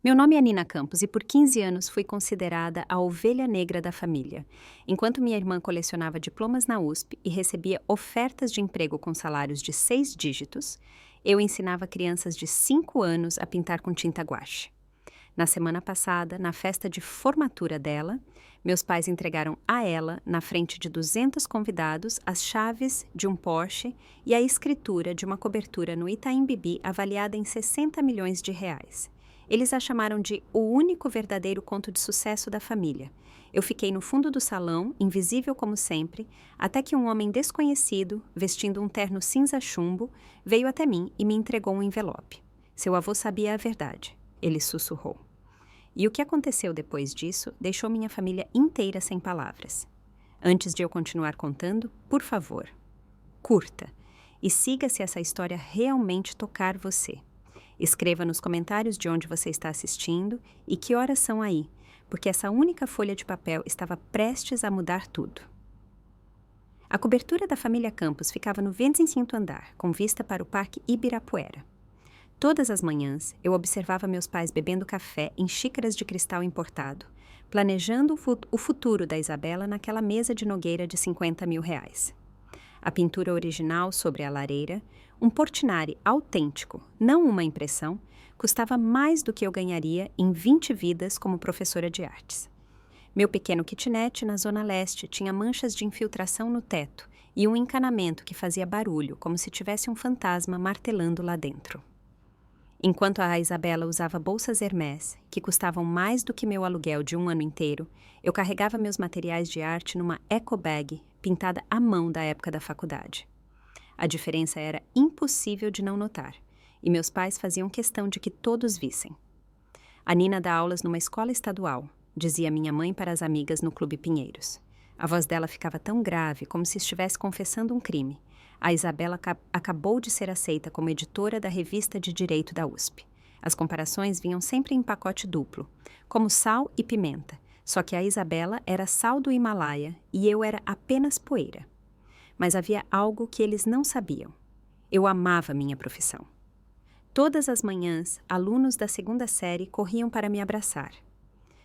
Meu nome é Nina Campos e por 15 anos fui considerada a ovelha negra da família. Enquanto minha irmã colecionava diplomas na USP e recebia ofertas de emprego com salários de 6 dígitos, eu ensinava crianças de 5 anos a pintar com tinta guache. Na semana passada, na festa de formatura dela, meus pais entregaram a ela, na frente de 200 convidados, as chaves de um Porsche e a escritura de uma cobertura no Itaim Bibi avaliada em 60 milhões de reais. Eles a chamaram de o único verdadeiro conto de sucesso da família. Eu fiquei no fundo do salão, invisível como sempre, até que um homem desconhecido, vestindo um terno cinza chumbo, veio até mim e me entregou um envelope. Seu avô sabia a verdade. Ele sussurrou. E o que aconteceu depois disso deixou minha família inteira sem palavras. Antes de eu continuar contando, por favor, curta e siga se essa história realmente tocar você. Escreva nos comentários de onde você está assistindo e que horas são aí, porque essa única folha de papel estava prestes a mudar tudo. A cobertura da família Campos ficava no 25º andar, com vista para o Parque Ibirapuera. Todas as manhãs, eu observava meus pais bebendo café em xícaras de cristal importado, planejando o futuro da Isabela naquela mesa de nogueira de 50 mil reais. A pintura original sobre a lareira, um Portinari autêntico, não uma impressão, custava mais do que eu ganharia em 20 vidas como professora de artes. Meu pequeno kitnet na Zona Leste tinha manchas de infiltração no teto e um encanamento que fazia barulho, como se tivesse um fantasma martelando lá dentro. Enquanto a Isabela usava bolsas Hermès, que custavam mais do que meu aluguel de um ano inteiro, eu carregava meus materiais de arte numa eco bag pintada à mão da época da faculdade. A diferença era impossível de não notar, e meus pais faziam questão de que todos vissem. A Nina dá aulas numa escola estadual, dizia minha mãe para as amigas no Clube Pinheiros. A voz dela ficava tão grave, como se estivesse confessando um crime. A Isabela acabou de ser aceita como editora da revista de Direito da USP. As comparações vinham sempre em pacote duplo, como sal e pimenta, só que a Isabela era sal do Himalaia e eu era apenas poeira. Mas havia algo que eles não sabiam. Eu amava minha profissão. Todas as manhãs, alunos da 2ª série corriam para me abraçar.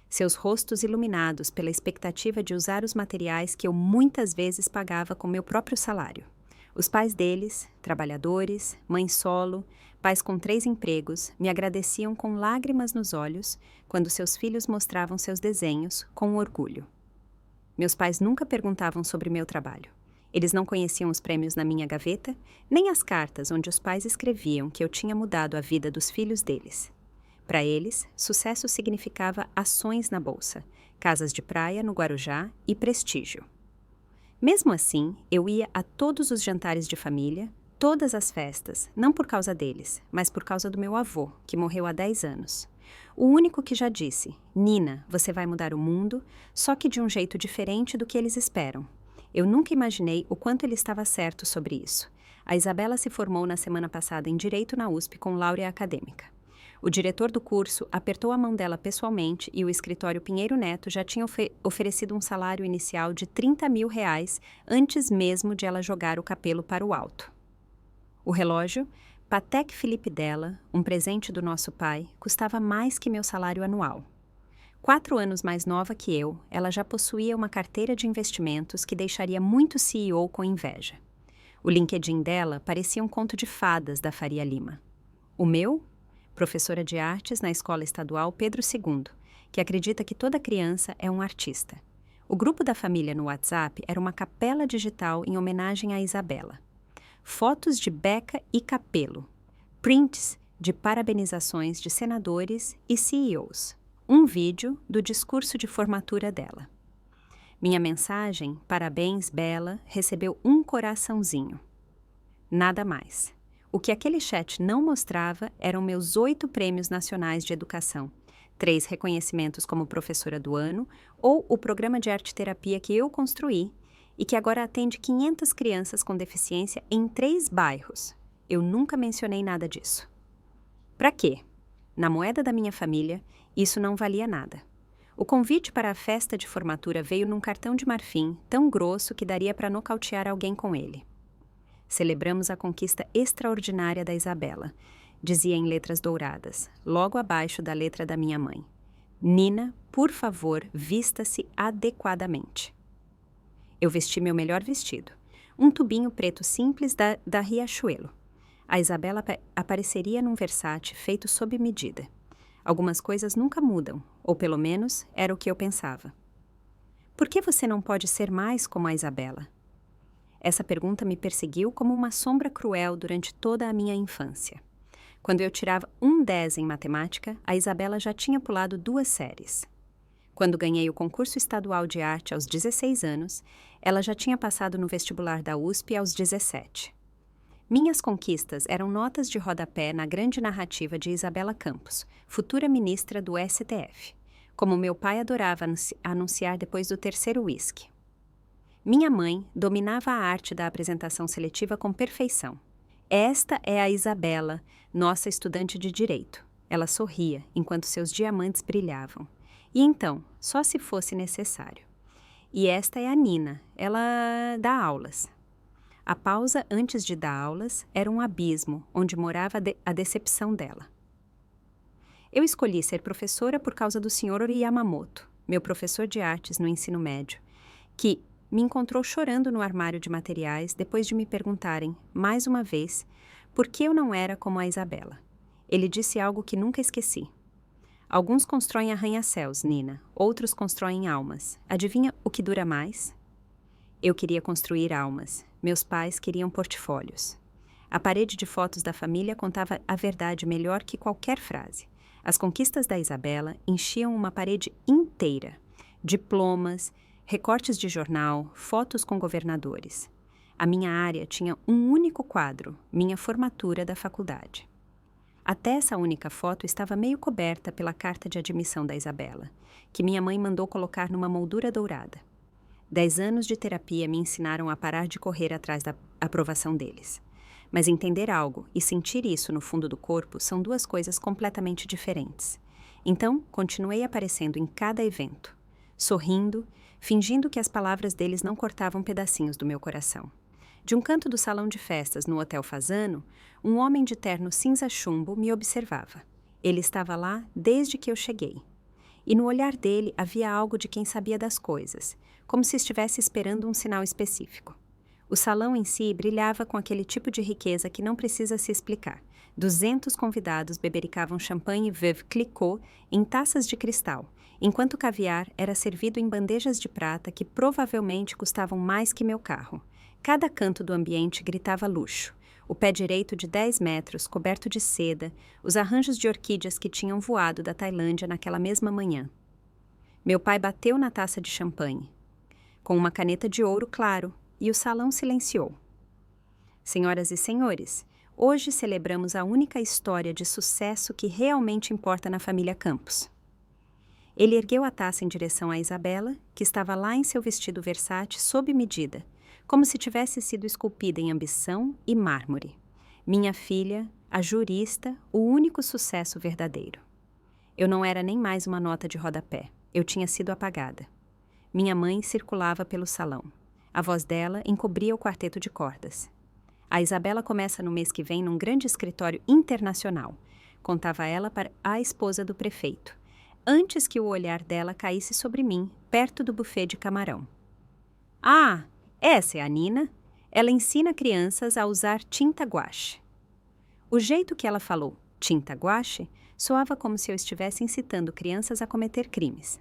Seus rostos iluminados pela expectativa de usar os materiais que eu muitas vezes pagava com meu próprio salário. Os pais deles, trabalhadores, mãe solo, pais com 3 empregos, me agradeciam com lágrimas nos olhos quando seus filhos mostravam seus desenhos com orgulho. Meus pais nunca perguntavam sobre meu trabalho. Eles não conheciam os prêmios na minha gaveta, nem as cartas onde os pais escreviam que eu tinha mudado a vida dos filhos deles. Para eles, sucesso significava ações na bolsa, casas de praia no Guarujá e prestígio. Mesmo assim, eu ia a todos os jantares de família, todas as festas, não por causa deles, mas por causa do meu avô, que morreu há 10 anos. O único que já disse, Nina, você vai mudar o mundo, só que de um jeito diferente do que eles esperam. Eu nunca imaginei o quanto ele estava certo sobre isso. A Isabela se formou na semana passada em Direito na USP com láurea acadêmica. O diretor do curso apertou a mão dela pessoalmente e o escritório Pinheiro Neto já tinha oferecido um salário inicial de 30 mil reais antes mesmo de ela jogar o capelo para o alto. O relógio, Patek Philippe dela, um presente do nosso pai, custava mais que meu salário anual. 4 anos mais nova que eu, ela já possuía uma carteira de investimentos que deixaria muito CEO com inveja. O LinkedIn dela parecia um conto de fadas da Faria Lima. O meu? Professora de artes na Escola Estadual Pedro II, que acredita que toda criança é um artista. O grupo da família no WhatsApp era uma capela digital em homenagem à Isabela. Fotos de beca e capelo. Prints de parabenizações de senadores e CEOs. Um vídeo do discurso de formatura dela. Minha mensagem, parabéns, Bela, recebeu um coraçãozinho. Nada mais. O que aquele chat não mostrava eram meus 8 prêmios nacionais de educação, 3 reconhecimentos como professora do ano ou o programa de arte-terapia que eu construí e que agora atende 500 crianças com deficiência em 3 bairros. Eu nunca mencionei nada disso. Pra quê? Na moeda da minha família, isso não valia nada. O convite para a festa de formatura veio num cartão de marfim tão grosso que daria para nocautear alguém com ele. Celebramos a conquista extraordinária da Isabela. Dizia em letras douradas, logo abaixo da letra da minha mãe. Nina, por favor, vista-se adequadamente. Eu vesti meu melhor vestido. Um tubinho preto simples da Riachuelo. A Isabela apareceria num Versace feito sob medida. Algumas coisas nunca mudam, ou pelo menos era o que eu pensava. Por que você não pode ser mais como a Isabela? Essa pergunta me perseguiu como uma sombra cruel durante toda a minha infância. Quando eu tirava um 10 em matemática, a Isabela já tinha pulado 2 séries. Quando ganhei o concurso estadual de arte aos 16 anos, ela já tinha passado no vestibular da USP aos 17. Minhas conquistas eram notas de rodapé na grande narrativa de Isabela Campos, futura ministra do STF, como meu pai adorava anunciar depois do 3º uísque. Minha mãe dominava a arte da apresentação seletiva com perfeição. Esta é a Isabela, nossa estudante de direito. Ela sorria enquanto seus diamantes brilhavam. E então, só se fosse necessário. E esta é a Nina, ela dá aulas. A pausa antes de dar aulas era um abismo onde morava a decepção dela. Eu escolhi ser professora por causa do Sr. Yamamoto, meu professor de artes no ensino médio, que me encontrou chorando no armário de materiais depois de me perguntarem, mais uma vez, por que eu não era como a Isabela. Ele disse algo que nunca esqueci. Alguns constroem arranha-céus, Nina, outros constroem almas. Adivinha o que dura mais? Eu queria construir almas. Meus pais queriam portfólios. A parede de fotos da família contava a verdade melhor que qualquer frase. As conquistas da Isabela enchiam uma parede inteira. Diplomas, recortes de jornal, fotos com governadores. A minha área tinha um único quadro, minha formatura da faculdade. Até essa única foto estava meio coberta pela carta de admissão da Isabela, que minha mãe mandou colocar numa moldura dourada. 10 anos de terapia me ensinaram a parar de correr atrás da aprovação deles. Mas entender algo e sentir isso no fundo do corpo são 2 coisas completamente diferentes. Então, continuei aparecendo em cada evento, sorrindo, fingindo que as palavras deles não cortavam pedacinhos do meu coração. De um canto do salão de festas no Hotel Fasano, um homem de terno cinza chumbo me observava. Ele estava lá desde que eu cheguei. E no olhar dele havia algo de quem sabia das coisas, como se estivesse esperando um sinal específico. O salão em si brilhava com aquele tipo de riqueza que não precisa se explicar. 200 convidados bebericavam champanhe Veuve Clicquot em taças de cristal, enquanto o caviar era servido em bandejas de prata que provavelmente custavam mais que meu carro. Cada canto do ambiente gritava luxo. O pé direito de 10 metros, coberto de seda, os arranjos de orquídeas que tinham voado da Tailândia naquela mesma manhã. Meu pai bateu na taça de champanhe, com uma caneta de ouro claro, e o salão silenciou. Senhoras e senhores, hoje celebramos a única história de sucesso que realmente importa na família Campos. Ele ergueu a taça em direção a Isabela, que estava lá em seu vestido Versace sob medida, como se tivesse sido esculpida em ambição e mármore. Minha filha, a jurista, o único sucesso verdadeiro. Eu não era nem mais uma nota de rodapé. Eu tinha sido apagada. Minha mãe circulava pelo salão. A voz dela encobria o quarteto de cordas. A Isabela começa no mês que vem num grande escritório internacional, contava ela para a esposa do prefeito, antes que o olhar dela caísse sobre mim, perto do buffet de camarão. Ah! Essa é a Nina. Ela ensina crianças a usar tinta guache. O jeito que ela falou tinta guache soava como se eu estivesse incitando crianças a cometer crimes.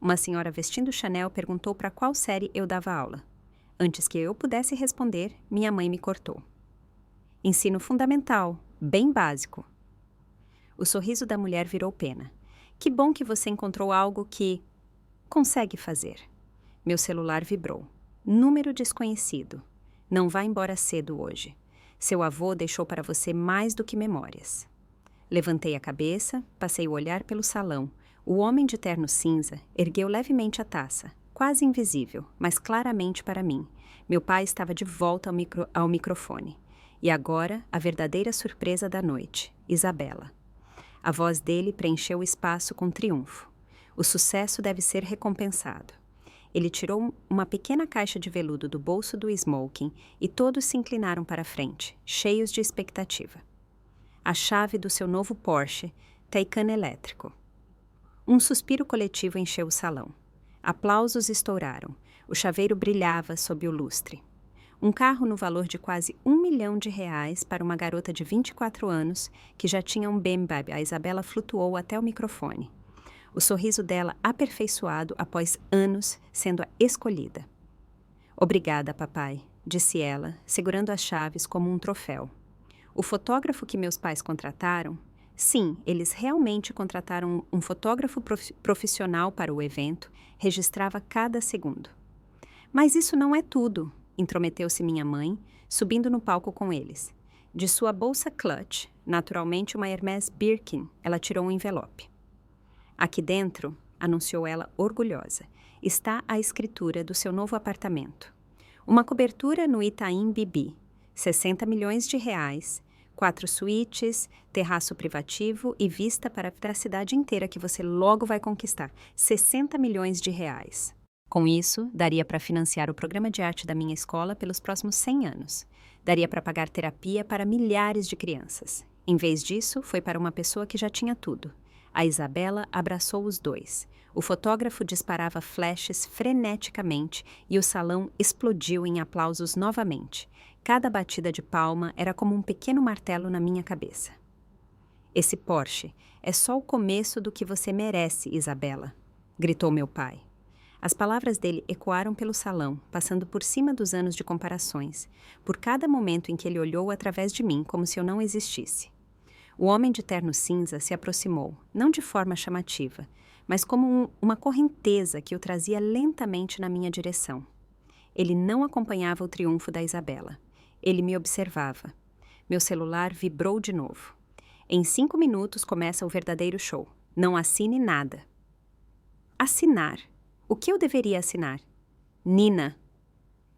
Uma senhora vestindo Chanel perguntou para qual série eu dava aula. Antes que eu pudesse responder, minha mãe me cortou. Ensino fundamental, bem básico. O sorriso da mulher virou pena. Que bom que você encontrou algo que consegue fazer. Meu celular vibrou. Número desconhecido. Não vá embora cedo hoje. Seu avô deixou para você mais do que memórias. Levantei a cabeça, passei o olhar pelo salão. O homem de terno cinza ergueu levemente a taça, quase invisível, mas claramente para mim. Meu pai estava de volta ao microfone. E agora, a verdadeira surpresa da noite, Isabela. A voz dele preencheu o espaço com triunfo. O sucesso deve ser recompensado. Ele tirou uma pequena caixa de veludo do bolso do smoking e todos se inclinaram para a frente, cheios de expectativa. a chave do seu novo Porsche Taycan elétrico. Um suspiro coletivo encheu o salão. Aplausos estouraram. O chaveiro brilhava sob o lustre. Um carro no valor de quase R$1 milhão para uma garota de 24 anos que já tinha um BMW. A Isabela flutuou até o microfone. O sorriso dela aperfeiçoado após anos sendo a escolhida. Obrigada, papai, disse ela, segurando as chaves como um troféu. O fotógrafo que meus pais contrataram... Sim, eles realmente contrataram um fotógrafo profissional para o evento, registrava cada segundo. Mas isso não é tudo, intrometeu-se minha mãe, subindo no palco com eles. De sua bolsa clutch, naturalmente uma Hermès Birkin, ela tirou um envelope. Aqui dentro, anunciou ela orgulhosa, está a escritura do seu novo apartamento. Uma cobertura no Itaim Bibi, R$60 milhões, 4 suítes, terraço privativo e vista para a cidade inteira que você logo vai conquistar. R$60 milhões. Com isso, daria para financiar o programa de arte da minha escola pelos próximos 100 anos. Daria para pagar terapia para milhares de crianças. Em vez disso, foi para uma pessoa que já tinha tudo. A Isabela abraçou os dois. O fotógrafo disparava flashes freneticamente e o salão explodiu em aplausos novamente. Cada batida de palma era como um pequeno martelo na minha cabeça. Esse Porsche é só o começo do que você merece, Isabela, gritou meu pai. As palavras dele ecoaram pelo salão, passando por cima dos anos de comparações, por cada momento em que ele olhou através de mim como se eu não existisse. O homem de terno cinza se aproximou, não de forma chamativa, mas como uma correnteza que o trazia lentamente na minha direção. Ele não acompanhava o triunfo da Isabela. Ele me observava. Meu celular vibrou de novo. Em 5 minutos começa o verdadeiro show. Não assine nada. Assinar? O que eu deveria assinar? Nina.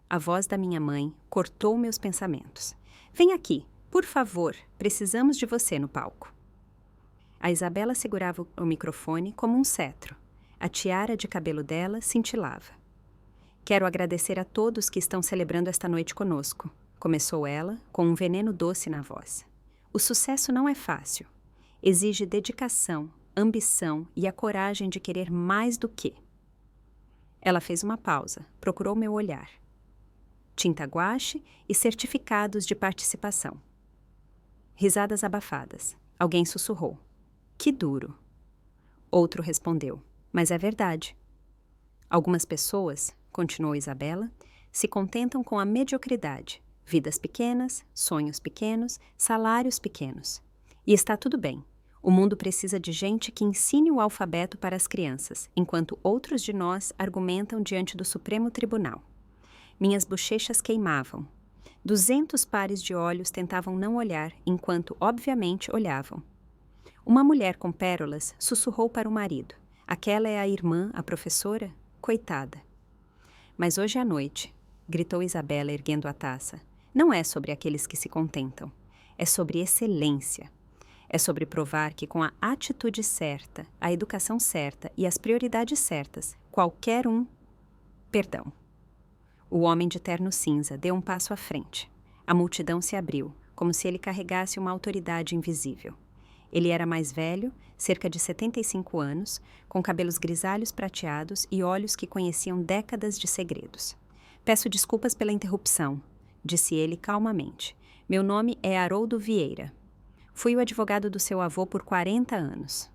A voz da minha mãe cortou meus pensamentos. Vem aqui, por favor, precisamos de você no palco. A Isabela segurava o microfone como um cetro. A tiara de cabelo dela cintilava. Quero agradecer a todos que estão celebrando esta noite conosco, começou ela, com um veneno doce na voz. O sucesso não é fácil. Exige dedicação, ambição e a coragem de querer mais do que. Ela fez uma pausa, procurou meu olhar. Tinta guache e certificados de participação. Risadas abafadas. Alguém sussurrou. Que duro. Outro respondeu. Mas é verdade. Algumas pessoas, continuou Isabela, se contentam com a mediocridade. Vidas pequenas, sonhos pequenos, salários pequenos. E está tudo bem. O mundo precisa de gente que ensine o alfabeto para as crianças, enquanto outros de nós argumentam diante do Supremo Tribunal. Minhas bochechas queimavam. 200 pares de olhos tentavam não olhar, enquanto, obviamente, olhavam. Uma mulher com pérolas sussurrou para o marido. Aquela é a irmã, a professora? Coitada. Mas hoje à noite, gritou Isabela erguendo a taça, não é sobre aqueles que se contentam. É sobre excelência. É sobre provar que com a atitude certa, a educação certa e as prioridades certas, qualquer um... Perdão. O homem de terno cinza deu um passo à frente. A multidão se abriu, como se ele carregasse uma autoridade invisível. Ele era mais velho, cerca de 75 anos, com cabelos grisalhos prateados e olhos que conheciam décadas de segredos. Peço desculpas pela interrupção, disse ele calmamente. Meu nome é Haroldo Vieira. Fui o advogado do seu avô por 40 anos.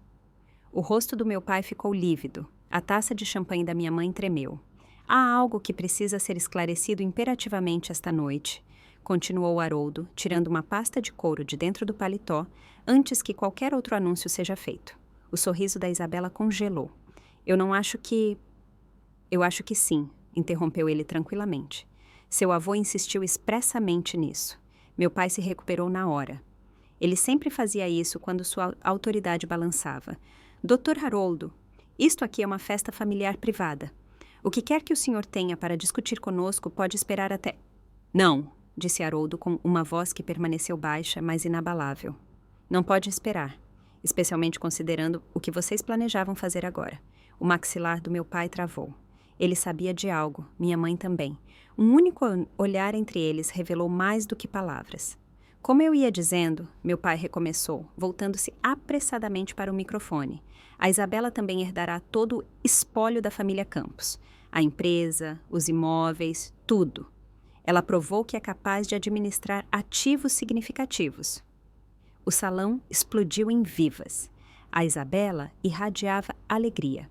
O rosto do meu pai ficou lívido. A taça de champanhe da minha mãe tremeu. Há algo que precisa ser esclarecido imperativamente esta noite, continuou Haroldo, tirando uma pasta de couro de dentro do paletó, antes que qualquer outro anúncio seja feito. O sorriso da Isabela congelou. Eu acho que sim, interrompeu ele tranquilamente. Seu avô insistiu expressamente nisso. Meu pai se recuperou na hora. Ele sempre fazia isso quando sua autoridade balançava. Dr. Haroldo, isto aqui é uma festa familiar privada. O que quer que o senhor tenha para discutir conosco pode esperar até... Não, disse Haroldo com uma voz que permaneceu baixa, mas inabalável. Não pode esperar, especialmente considerando o que vocês planejavam fazer agora. O maxilar do meu pai travou. Ele sabia de algo, minha mãe também. Um único olhar entre eles revelou mais do que palavras. Como eu ia dizendo, meu pai recomeçou, voltando-se apressadamente para o microfone. A Isabela também herdará todo o espólio da família Campos. A empresa, os imóveis, tudo. Ela provou que é capaz de administrar ativos significativos. O salão explodiu em vivas. A Isabela irradiava alegria.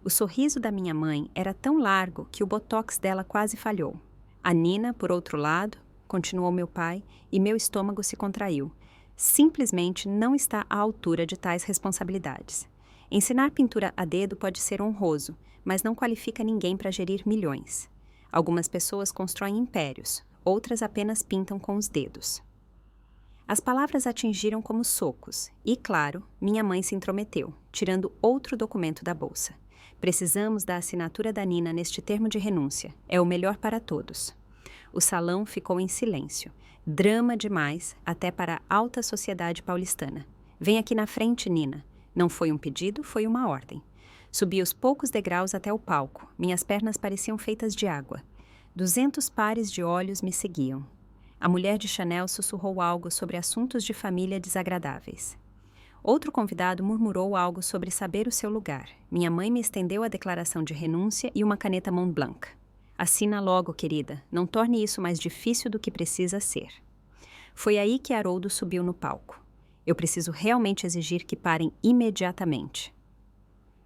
O sorriso da minha mãe era tão largo que o botox dela quase falhou. A Nina, por outro lado, continuou meu pai, e meu estômago se contraiu. Simplesmente não está à altura de tais responsabilidades. Ensinar pintura a dedo pode ser honroso, mas não qualifica ninguém para gerir milhões. Algumas pessoas constroem impérios, outras apenas pintam com os dedos. As palavras atingiram como socos, e, claro, minha mãe se intrometeu, tirando outro documento da bolsa. Precisamos da assinatura da Nina neste termo de renúncia. É o melhor para todos. O salão ficou em silêncio. Drama demais, até para a alta sociedade paulistana. Vem aqui na frente, Nina. Não foi um pedido, foi uma ordem. Subi os poucos degraus até o palco. Minhas pernas pareciam feitas de água. 200 pares de olhos me seguiam. A mulher de Chanel sussurrou algo sobre assuntos de família desagradáveis. Outro convidado murmurou algo sobre saber o seu lugar. Minha mãe me estendeu a declaração de renúncia e uma caneta Montblanc. Assina logo, querida. Não torne isso mais difícil do que precisa ser. Foi aí que Haroldo subiu no palco. Eu preciso realmente exigir que parem imediatamente.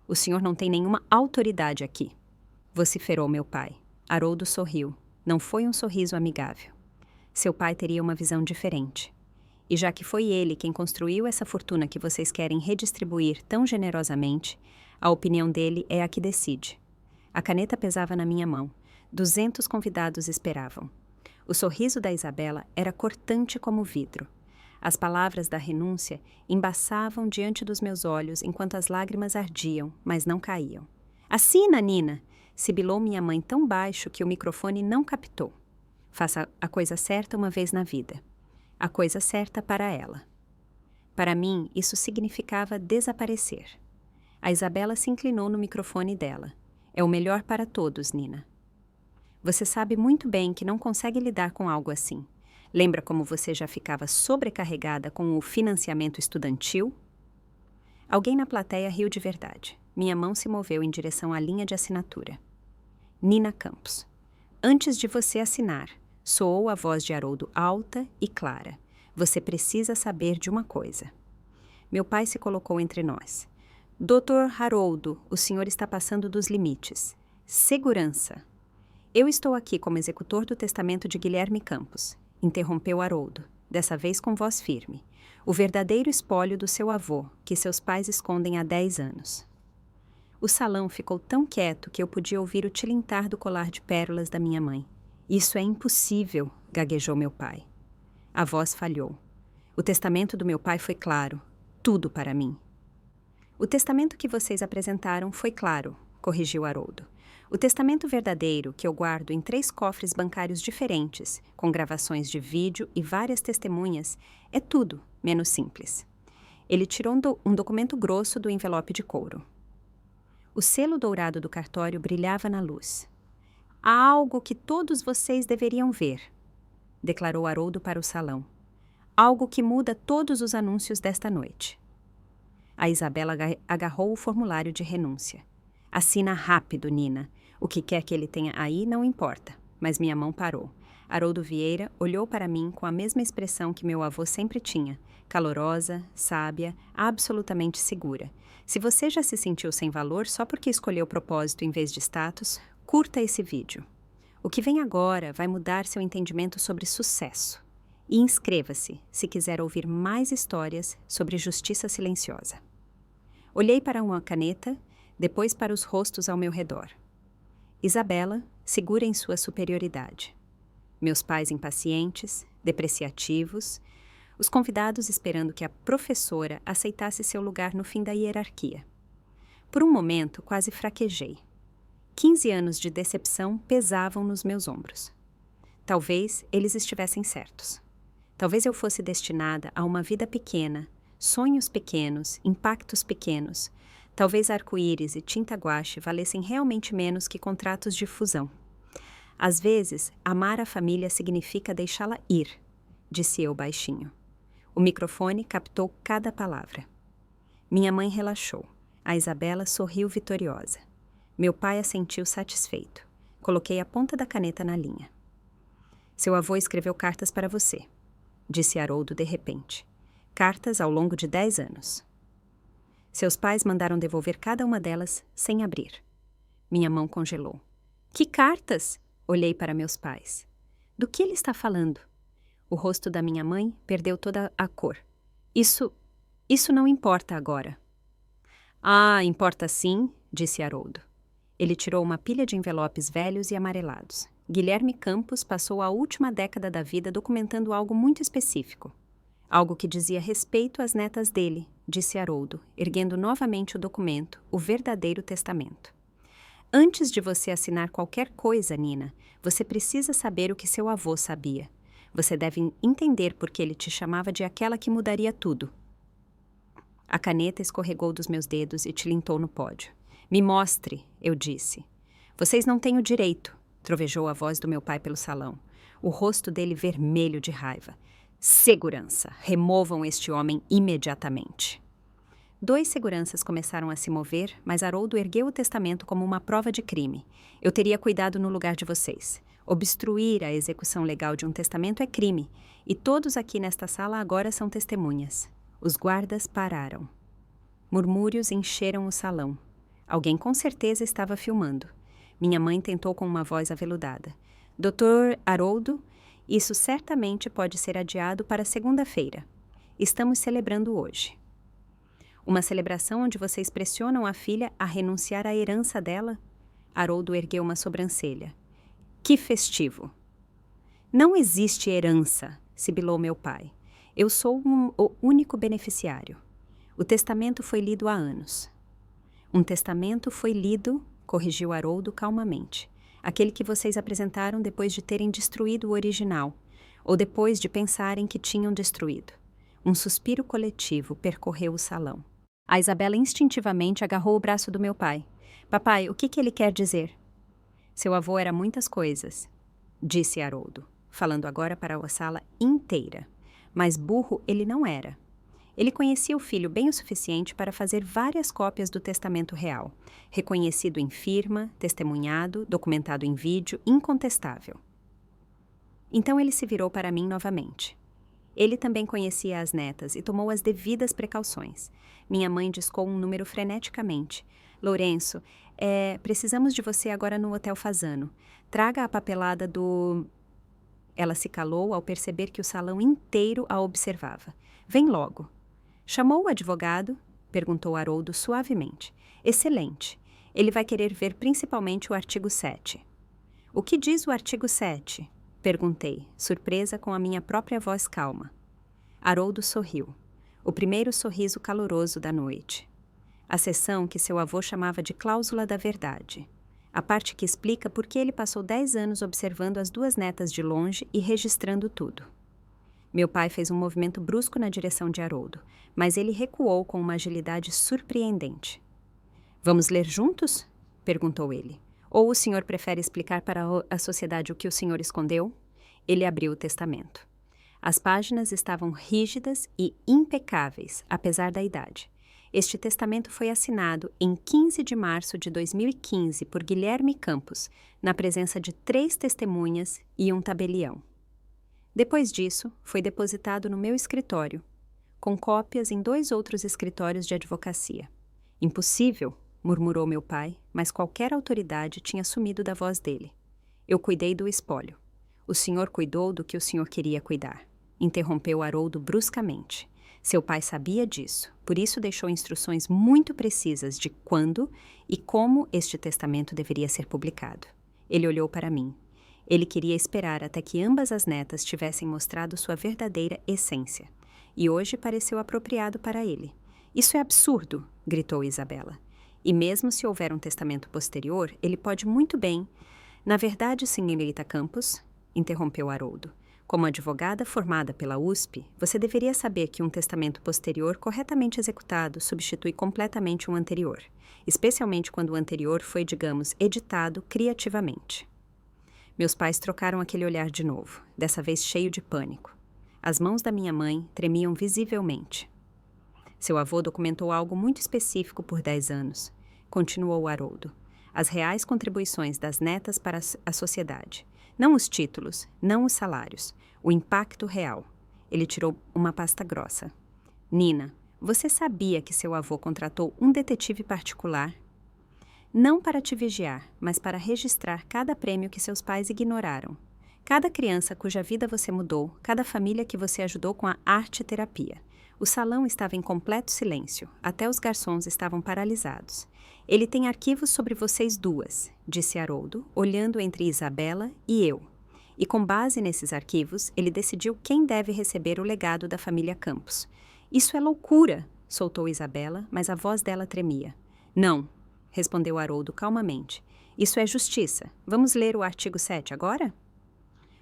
O senhor não tem nenhuma autoridade aqui, vociferou meu pai. Haroldo sorriu. Não foi um sorriso amigável. Seu pai teria uma visão diferente. E já que foi ele quem construiu essa fortuna que vocês querem redistribuir tão generosamente, a opinião dele é a que decide. A caneta pesava na minha mão. 200 convidados esperavam. O sorriso da Isabela era cortante como vidro. As palavras da renúncia embaçavam diante dos meus olhos enquanto as lágrimas ardiam, mas não caíam. Assina, Nina! Sibilou minha mãe tão baixo que o microfone não captou. Faça a coisa certa uma vez na vida. A coisa certa para ela. Para mim, isso significava desaparecer. A Isabela se inclinou no microfone dela. É o melhor para todos, Nina. Você sabe muito bem que não consegue lidar com algo assim. Lembra como você já ficava sobrecarregada com o financiamento estudantil? Alguém na plateia riu de verdade. Minha mão se moveu em direção à linha de assinatura. Nina Campos. Antes de você assinar, soou a voz de Haroldo alta e clara. Você precisa saber de uma coisa. Meu pai se colocou entre nós. Dr. Haroldo, o senhor está passando dos limites. Segurança. Eu estou aqui como executor do testamento de Guilherme Campos, interrompeu Haroldo, dessa vez com voz firme. O verdadeiro espólio do seu avô, que seus pais escondem há 10 anos. O salão ficou tão quieto que eu podia ouvir o tilintar do colar de pérolas da minha mãe. Isso é impossível, gaguejou meu pai. A voz falhou. O testamento do meu pai foi claro. Tudo para mim. O testamento que vocês apresentaram foi claro, corrigiu Haroldo. O testamento verdadeiro, que eu guardo em 3 cofres bancários diferentes, com gravações de vídeo e várias testemunhas, é tudo menos simples. Ele tirou um documento grosso do envelope de couro. O selo dourado do cartório brilhava na luz. Há algo que todos vocês deveriam ver, declarou Haroldo para o salão. Algo que muda todos os anúncios desta noite. A Isabela agarrou o formulário de renúncia. Assina rápido, Nina. O que quer que ele tenha aí não importa. Mas minha mão parou. Haroldo Vieira olhou para mim com a mesma expressão que meu avô sempre tinha. Calorosa, sábia, absolutamente segura. Se você já se sentiu sem valor só porque escolheu propósito em vez de status, curta esse vídeo. O que vem agora vai mudar seu entendimento sobre sucesso. E inscreva-se se quiser ouvir mais histórias sobre justiça silenciosa. Olhei para uma caneta, depois para os rostos ao meu redor. Isabela, segura em sua superioridade. Meus pais impacientes, depreciativos, os convidados esperando que a professora aceitasse seu lugar no fim da hierarquia. Por um momento, quase fraquejei. 15 anos de decepção pesavam nos meus ombros. Talvez eles estivessem certos. Talvez eu fosse destinada a uma vida pequena, sonhos pequenos, impactos pequenos. Talvez arco-íris e tinta guache valessem realmente menos que contratos de fusão. Às vezes, amar a família significa deixá-la ir, disse eu baixinho. O microfone captou cada palavra. Minha mãe relaxou. A Isabela sorriu vitoriosa. Meu pai assentiu satisfeito. Coloquei a ponta da caneta na linha. Seu avô escreveu cartas para você, disse Haroldo de repente. Cartas ao longo de 10 anos. Seus pais mandaram devolver cada uma delas sem abrir. Minha mão congelou. Que cartas? Olhei para meus pais. Do que ele está falando? O rosto da minha mãe perdeu toda a cor. Isso não importa agora. Ah, importa sim, disse Haroldo. Ele tirou uma pilha de envelopes velhos e amarelados. Guilherme Campos passou a última década da vida documentando algo muito específico. Algo que dizia respeito às netas dele, disse Haroldo, erguendo novamente o documento, o verdadeiro testamento. Antes de você assinar qualquer coisa, Nina, você precisa saber o que seu avô sabia. Você deve entender por que ele te chamava de aquela que mudaria tudo. A caneta escorregou dos meus dedos e tilintou no pódio. Me mostre, eu disse. Vocês não têm o direito, trovejou a voz do meu pai pelo salão, o rosto dele vermelho de raiva. Segurança! Removam este homem imediatamente. 2 seguranças começaram a se mover, mas Haroldo ergueu o testamento como uma prova de crime. Eu teria cuidado no lugar de vocês. Obstruir a execução legal de um testamento é crime, e todos aqui nesta sala agora são testemunhas. Os guardas pararam. Murmúrios encheram o salão. Alguém com certeza estava filmando. Minha mãe tentou com uma voz aveludada. Dr. Haroldo, isso certamente pode ser adiado para segunda-feira. Estamos celebrando hoje. Uma celebração onde vocês pressionam a filha a renunciar à herança dela? Haroldo ergueu uma sobrancelha. Que festivo! Não existe herança, sibilou meu pai. Eu sou o único beneficiário. O testamento foi lido há anos. Um testamento foi lido, corrigiu Haroldo calmamente. Aquele que vocês apresentaram depois de terem destruído o original, ou depois de pensarem que tinham destruído. Um suspiro coletivo percorreu o salão. A Isabela instintivamente agarrou o braço do meu pai. Papai, o que ele quer dizer? Seu avô era muitas coisas, disse Haroldo, falando agora para a sala inteira. Mas burro ele não era. Ele conhecia o filho bem o suficiente para fazer várias cópias do testamento real, reconhecido em firma, testemunhado, documentado em vídeo, incontestável. Então ele se virou para mim novamente. Ele também conhecia as netas e tomou as devidas precauções. Minha mãe discou um número freneticamente. Lourenço, precisamos de você agora no Hotel Fasano. Traga a papelada do... Ela se calou ao perceber que o salão inteiro a observava. Vem logo. Chamou o advogado? Perguntou Haroldo suavemente. Excelente. Ele vai querer ver principalmente o artigo 7. O que diz o artigo 7? Perguntei, surpresa com a minha própria voz calma. Haroldo sorriu. O primeiro sorriso caloroso da noite. A seção que seu avô chamava de cláusula da verdade. A parte que explica por que ele passou 10 anos observando as 2 netas de longe e registrando tudo. Meu pai fez um movimento brusco na direção de Haroldo, mas ele recuou com uma agilidade surpreendente. Vamos ler juntos? Perguntou ele. Ou o senhor prefere explicar para a sociedade o que o senhor escondeu? Ele abriu o testamento. As páginas estavam rígidas e impecáveis, apesar da idade. Este testamento foi assinado em 15 de março de 2015 por Guilherme Campos, na presença de 3 testemunhas e um tabelião. Depois disso, foi depositado no meu escritório, com cópias em 2 outros escritórios de advocacia. Impossível, murmurou meu pai, mas qualquer autoridade tinha sumido da voz dele. Eu cuidei do espólio. O senhor cuidou do que o senhor queria cuidar. Interrompeu Haroldo bruscamente. Seu pai sabia disso, por isso deixou instruções muito precisas de quando e como este testamento deveria ser publicado. Ele olhou para mim. Ele queria esperar até que ambas as netas tivessem mostrado sua verdadeira essência. E hoje pareceu apropriado para ele. Isso é absurdo, gritou Isabela. E mesmo se houver um testamento posterior, ele pode muito bem... Na verdade, senhorita Campos, interrompeu Haroldo, como advogada formada pela USP, você deveria saber que um testamento posterior corretamente executado substitui completamente um anterior, especialmente quando o anterior foi, digamos, editado criativamente. Meus pais trocaram aquele olhar de novo, dessa vez cheio de pânico. As mãos da minha mãe tremiam visivelmente. Seu avô documentou algo muito específico por 10 anos, continuou Haroldo. As reais contribuições das netas para a sociedade. Não os títulos, não os salários. O impacto real. Ele tirou uma pasta grossa. Nina, você sabia que seu avô contratou um detetive particular? Não para te vigiar, mas para registrar cada prêmio que seus pais ignoraram. Cada criança cuja vida você mudou, cada família que você ajudou com a arte-terapia. O salão estava em completo silêncio, até os garçons estavam paralisados. Ele tem arquivos sobre vocês duas, disse Haroldo, olhando entre Isabela e eu. E com base nesses arquivos, ele decidiu quem deve receber o legado da família Campos. Isso é loucura, soltou Isabela, mas a voz dela tremia. Não, respondeu Haroldo calmamente. Isso é justiça. Vamos ler o artigo 7 agora?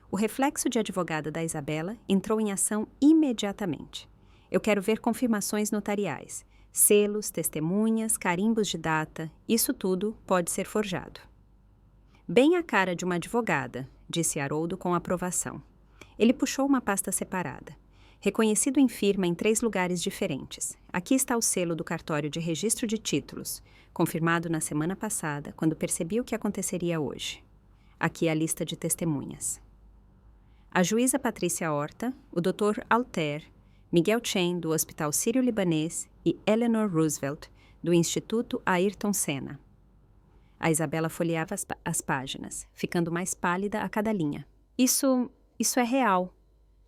O reflexo de advogada da Isabela entrou em ação imediatamente. Eu quero ver confirmações notariais. Selos, testemunhas, carimbos de data, isso tudo pode ser forjado. Bem a cara de uma advogada, disse Haroldo com aprovação. Ele puxou uma pasta separada. Reconhecido em firma em 3 lugares diferentes. Aqui está o selo do cartório de registro de títulos, confirmado na semana passada, quando percebi o que aconteceria hoje. Aqui a lista de testemunhas. A juíza Patrícia Horta, o Dr. Alter, Miguel Chen, do Hospital Sírio-Libanês, e Eleanor Roosevelt, do Instituto Ayrton Senna. A Isabela folheava as páginas, ficando mais pálida a cada linha. Isso é real.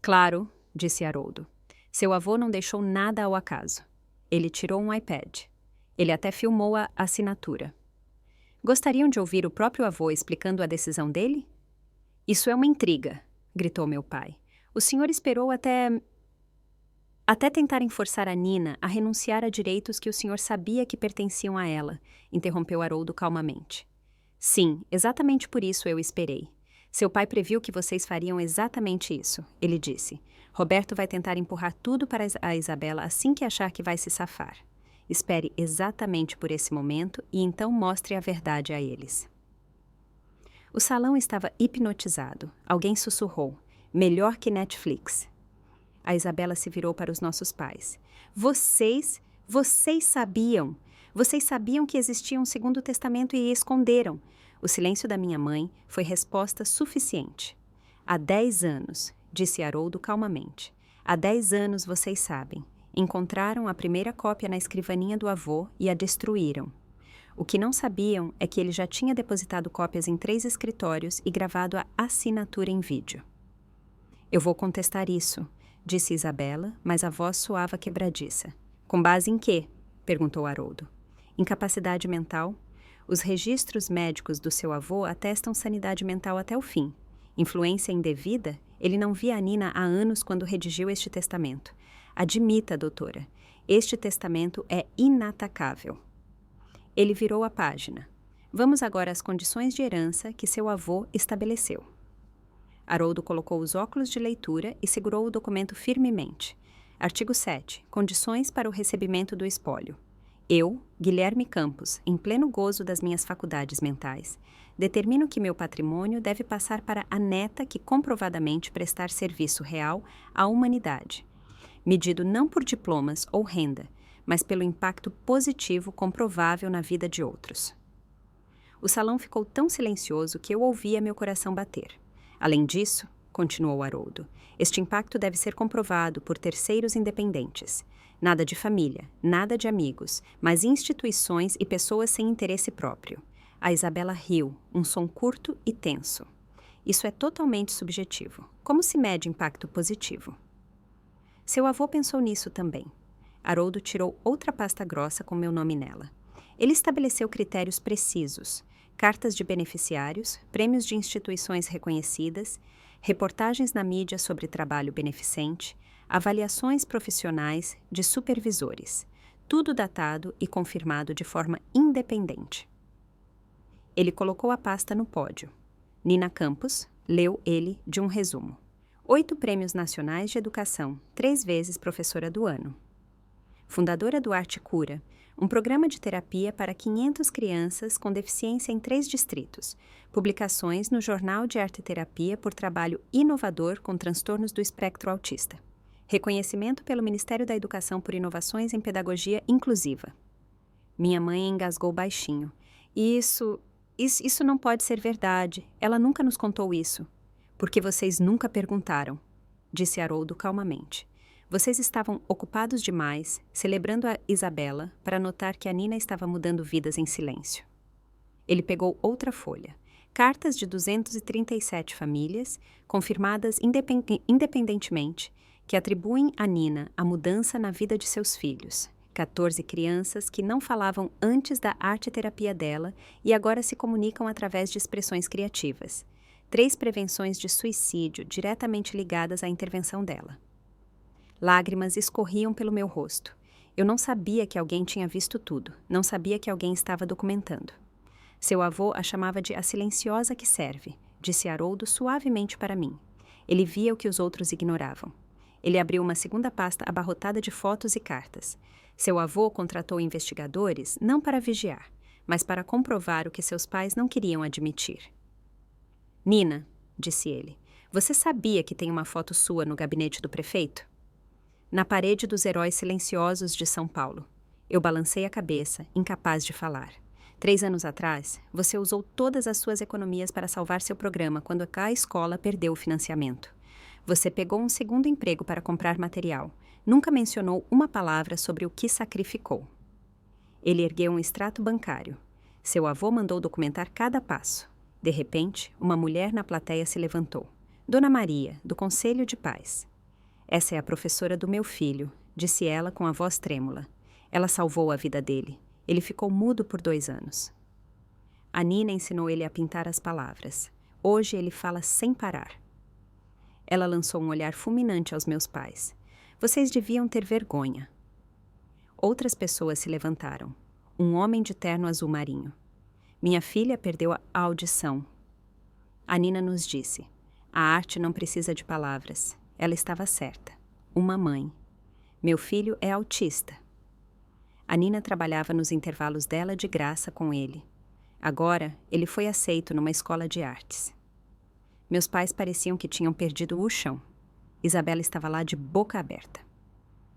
Claro, disse Haroldo. Seu avô não deixou nada ao acaso. Ele tirou um iPad. Ele até filmou a assinatura. Gostariam de ouvir o próprio avô explicando a decisão dele? Isso é uma intriga, gritou meu pai. O senhor esperou até tentarem forçar a Nina a renunciar a direitos que o senhor sabia que pertenciam a ela, interrompeu Haroldo calmamente. Sim, exatamente por isso eu esperei. Seu pai previu que vocês fariam exatamente isso, ele disse. Roberto vai tentar empurrar tudo para a Isabela assim que achar que vai se safar. Espere exatamente por esse momento e então mostre a verdade a eles. O salão estava hipnotizado. Alguém sussurrou. Melhor que Netflix. A Isabela se virou para os nossos pais. Vocês sabiam. Vocês sabiam que existia um segundo testamento e esconderam. O silêncio da minha mãe foi resposta suficiente. Há 10 anos, disse Haroldo calmamente. Há 10 anos vocês sabem. Encontraram a primeira cópia na escrivaninha do avô e a destruíram. O que não sabiam é que ele já tinha depositado cópias em 3 escritórios e gravado a assinatura em vídeo. Eu vou contestar isso, disse Isabela, mas a voz soava quebradiça. Com base em quê? Perguntou Haroldo. Incapacidade mental? Os registros médicos do seu avô atestam sanidade mental até o fim. Influência indevida? Ele não via a Nina há anos quando redigiu este testamento. Admita, doutora, este testamento é inatacável. Ele virou a página. Vamos agora às condições de herança que seu avô estabeleceu. Haroldo colocou os óculos de leitura e segurou o documento firmemente. Artigo 7. Condições para o recebimento do espólio. Eu, Guilherme Campos, em pleno gozo das minhas faculdades mentais, determino que meu patrimônio deve passar para a neta que comprovadamente prestar serviço real à humanidade, medido não por diplomas ou renda, mas pelo impacto positivo comprovável na vida de outros. O salão ficou tão silencioso que eu ouvia meu coração bater. Além disso, continuou Haroldo, este impacto deve ser comprovado por terceiros independentes. Nada de família, nada de amigos, mas instituições e pessoas sem interesse próprio. A Isabela riu, um som curto e tenso. Isso é totalmente subjetivo. Como se mede impacto positivo? Seu avô pensou nisso também. Haroldo tirou outra pasta grossa com meu nome nela. Ele estabeleceu critérios precisos. Cartas de beneficiários, prêmios de instituições reconhecidas, reportagens na mídia sobre trabalho beneficente, avaliações profissionais de supervisores, tudo datado e confirmado de forma independente. Ele colocou a pasta no pódio. Nina Campos leu ele de um resumo. 8 prêmios nacionais de educação, 3 vezes professora do ano. Fundadora do Arte Cura, um programa de terapia para 500 crianças com deficiência em 3 distritos, publicações no Jornal de Arte e Terapia por trabalho inovador com transtornos do espectro autista, reconhecimento pelo Ministério da Educação por inovações em pedagogia inclusiva. Minha mãe engasgou baixinho. Isso não pode ser verdade. Ela nunca nos contou isso. Porque vocês nunca perguntaram, disse Haroldo calmamente. Vocês estavam ocupados demais, celebrando a Isabela, para notar que a Nina estava mudando vidas em silêncio. Ele pegou outra folha. Cartas de 237 famílias, confirmadas independentemente, que atribuem a Nina a mudança na vida de seus filhos. 14 crianças que não falavam antes da arte-terapia dela e agora se comunicam através de expressões criativas. 3 prevenções de suicídio diretamente ligadas à intervenção dela. Lágrimas escorriam pelo meu rosto. Eu não sabia que alguém tinha visto tudo, não sabia que alguém estava documentando. Seu avô a chamava de a silenciosa que serve, disse Haroldo suavemente para mim. Ele via o que os outros ignoravam. Ele abriu uma segunda pasta abarrotada de fotos e cartas. Seu avô contratou investigadores não para vigiar, mas para comprovar o que seus pais não queriam admitir. Nina, disse ele, você sabia que tem uma foto sua no gabinete do prefeito? Na parede dos heróis silenciosos de São Paulo. Eu balancei a cabeça, incapaz de falar. 3 anos atrás, você usou todas as suas economias para salvar seu programa quando a escola perdeu o financiamento. Você pegou um segundo emprego para comprar material. Nunca mencionou uma palavra sobre o que sacrificou. Ele ergueu um extrato bancário. Seu avô mandou documentar cada passo. De repente, uma mulher na plateia se levantou. Dona Maria, do Conselho de Paz. Essa é a professora do meu filho, disse ela com a voz trêmula. Ela salvou a vida dele. Ele ficou mudo por 2 anos. A Nina ensinou ele a pintar as palavras. Hoje ele fala sem parar. Ela lançou um olhar fulminante aos meus pais. Vocês deviam ter vergonha. Outras pessoas se levantaram. Um homem de terno azul marinho. Minha filha perdeu a audição. A Nina nos disse, a arte não precisa de palavras. Ela estava certa. Uma mãe. Meu filho é autista. A Nina trabalhava nos intervalos dela de graça com ele. Agora, ele foi aceito numa escola de artes. Meus pais pareciam que tinham perdido o chão. Isabela estava lá de boca aberta.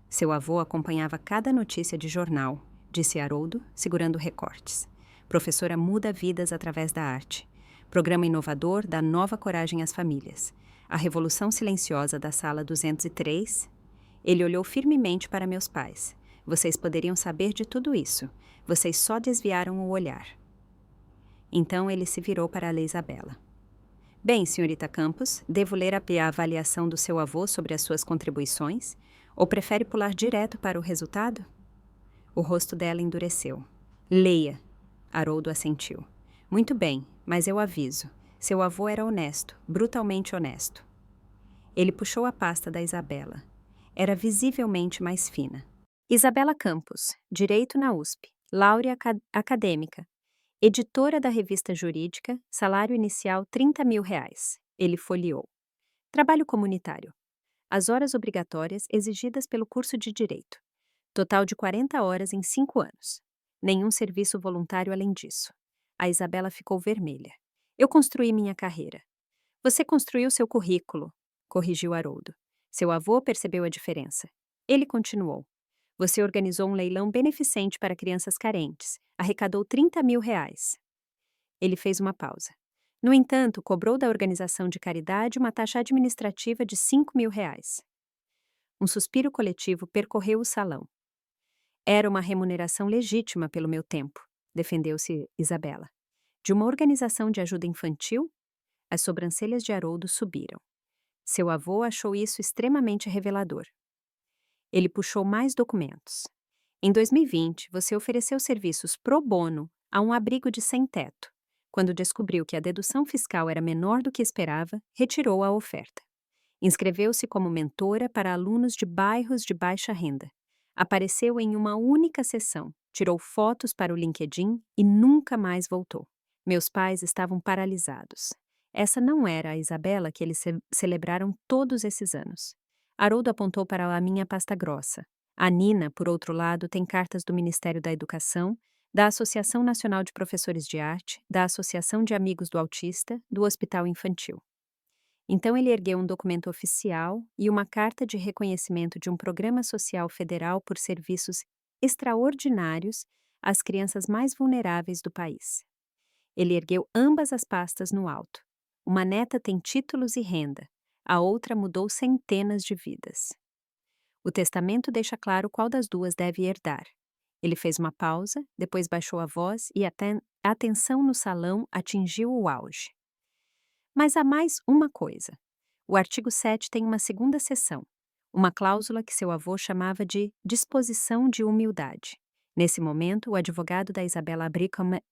Seu avô acompanhava cada notícia de jornal, disse Haroldo, segurando recortes. Professora muda vidas através da arte. Programa inovador dá nova coragem às famílias. A revolução silenciosa da sala 203. Ele olhou firmemente para meus pais. Vocês poderiam saber de tudo isso. Vocês só desviaram o olhar. Então ele se virou para a Isabela. Bem, senhorita Campos, devo ler a avaliação do seu avô sobre as suas contribuições? Ou prefere pular direto para o resultado? O rosto dela endureceu. Leia. Haroldo assentiu. Muito bem, mas eu aviso. Seu avô era honesto, brutalmente honesto. Ele puxou a pasta da Isabela. Era visivelmente mais fina. Isabela Campos, Direito na USP, Laurea Acadêmica. Editora da revista jurídica, salário inicial R$ 30.000. Ele folheou. Trabalho comunitário. As horas obrigatórias exigidas pelo curso de Direito. Total de 40 horas em 5 anos. Nenhum serviço voluntário além disso. A Isabela ficou vermelha. Eu construí minha carreira. Você construiu seu currículo, corrigiu Haroldo. Seu avô percebeu a diferença. Ele continuou. Você organizou um leilão beneficente para crianças carentes. Arrecadou R$ 30.000. Ele fez uma pausa. No entanto, cobrou da organização de caridade uma taxa administrativa de R$ 5.000. Um suspiro coletivo percorreu o salão. Era uma remuneração legítima pelo meu tempo, defendeu-se Isabela. De uma organização de ajuda infantil? As sobrancelhas de Haroldo subiram. Seu avô achou isso extremamente revelador. Ele puxou mais documentos. Em 2020, você ofereceu serviços pro bono a um abrigo de sem-teto. Quando descobriu que a dedução fiscal era menor do que esperava, retirou a oferta. Inscreveu-se como mentora para alunos de bairros de baixa renda. Apareceu em uma única sessão, tirou fotos para o LinkedIn e nunca mais voltou. Meus pais estavam paralisados. Essa não era a Isabela que eles celebraram todos esses anos. Haroldo apontou para a minha pasta grossa. A Nina, por outro lado, tem cartas do Ministério da Educação, da Associação Nacional de Professores de Arte, da Associação de Amigos do Autista, do Hospital Infantil. Então ele ergueu um documento oficial e uma carta de reconhecimento de um programa social federal por serviços extraordinários às crianças mais vulneráveis do país. Ele ergueu ambas as pastas no alto. Uma neta tem títulos e renda, a outra mudou centenas de vidas. O testamento deixa claro qual das duas deve herdar. Ele fez uma pausa, depois baixou a voz e a atenção no salão atingiu o auge. Mas há mais uma coisa. O artigo 7 tem uma segunda seção, uma cláusula que seu avô chamava de disposição de humildade. Nesse momento, o advogado da Isabela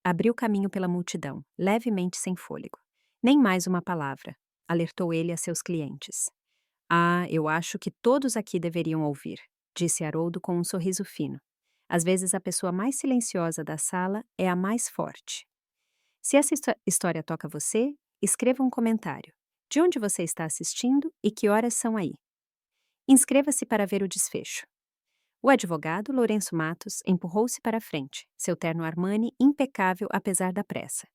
abriu caminho pela multidão, levemente sem fôlego. Nem mais uma palavra, alertou ele a seus clientes. Ah, eu acho que todos aqui deveriam ouvir, disse Haroldo com um sorriso fino. Às vezes a pessoa mais silenciosa da sala é a mais forte. Se essa história toca você, escreva um comentário. De onde você está assistindo e que horas são aí? Inscreva-se para ver o desfecho. O advogado, Lourenço Matos, empurrou-se para a frente, seu terno Armani impecável apesar da pressa.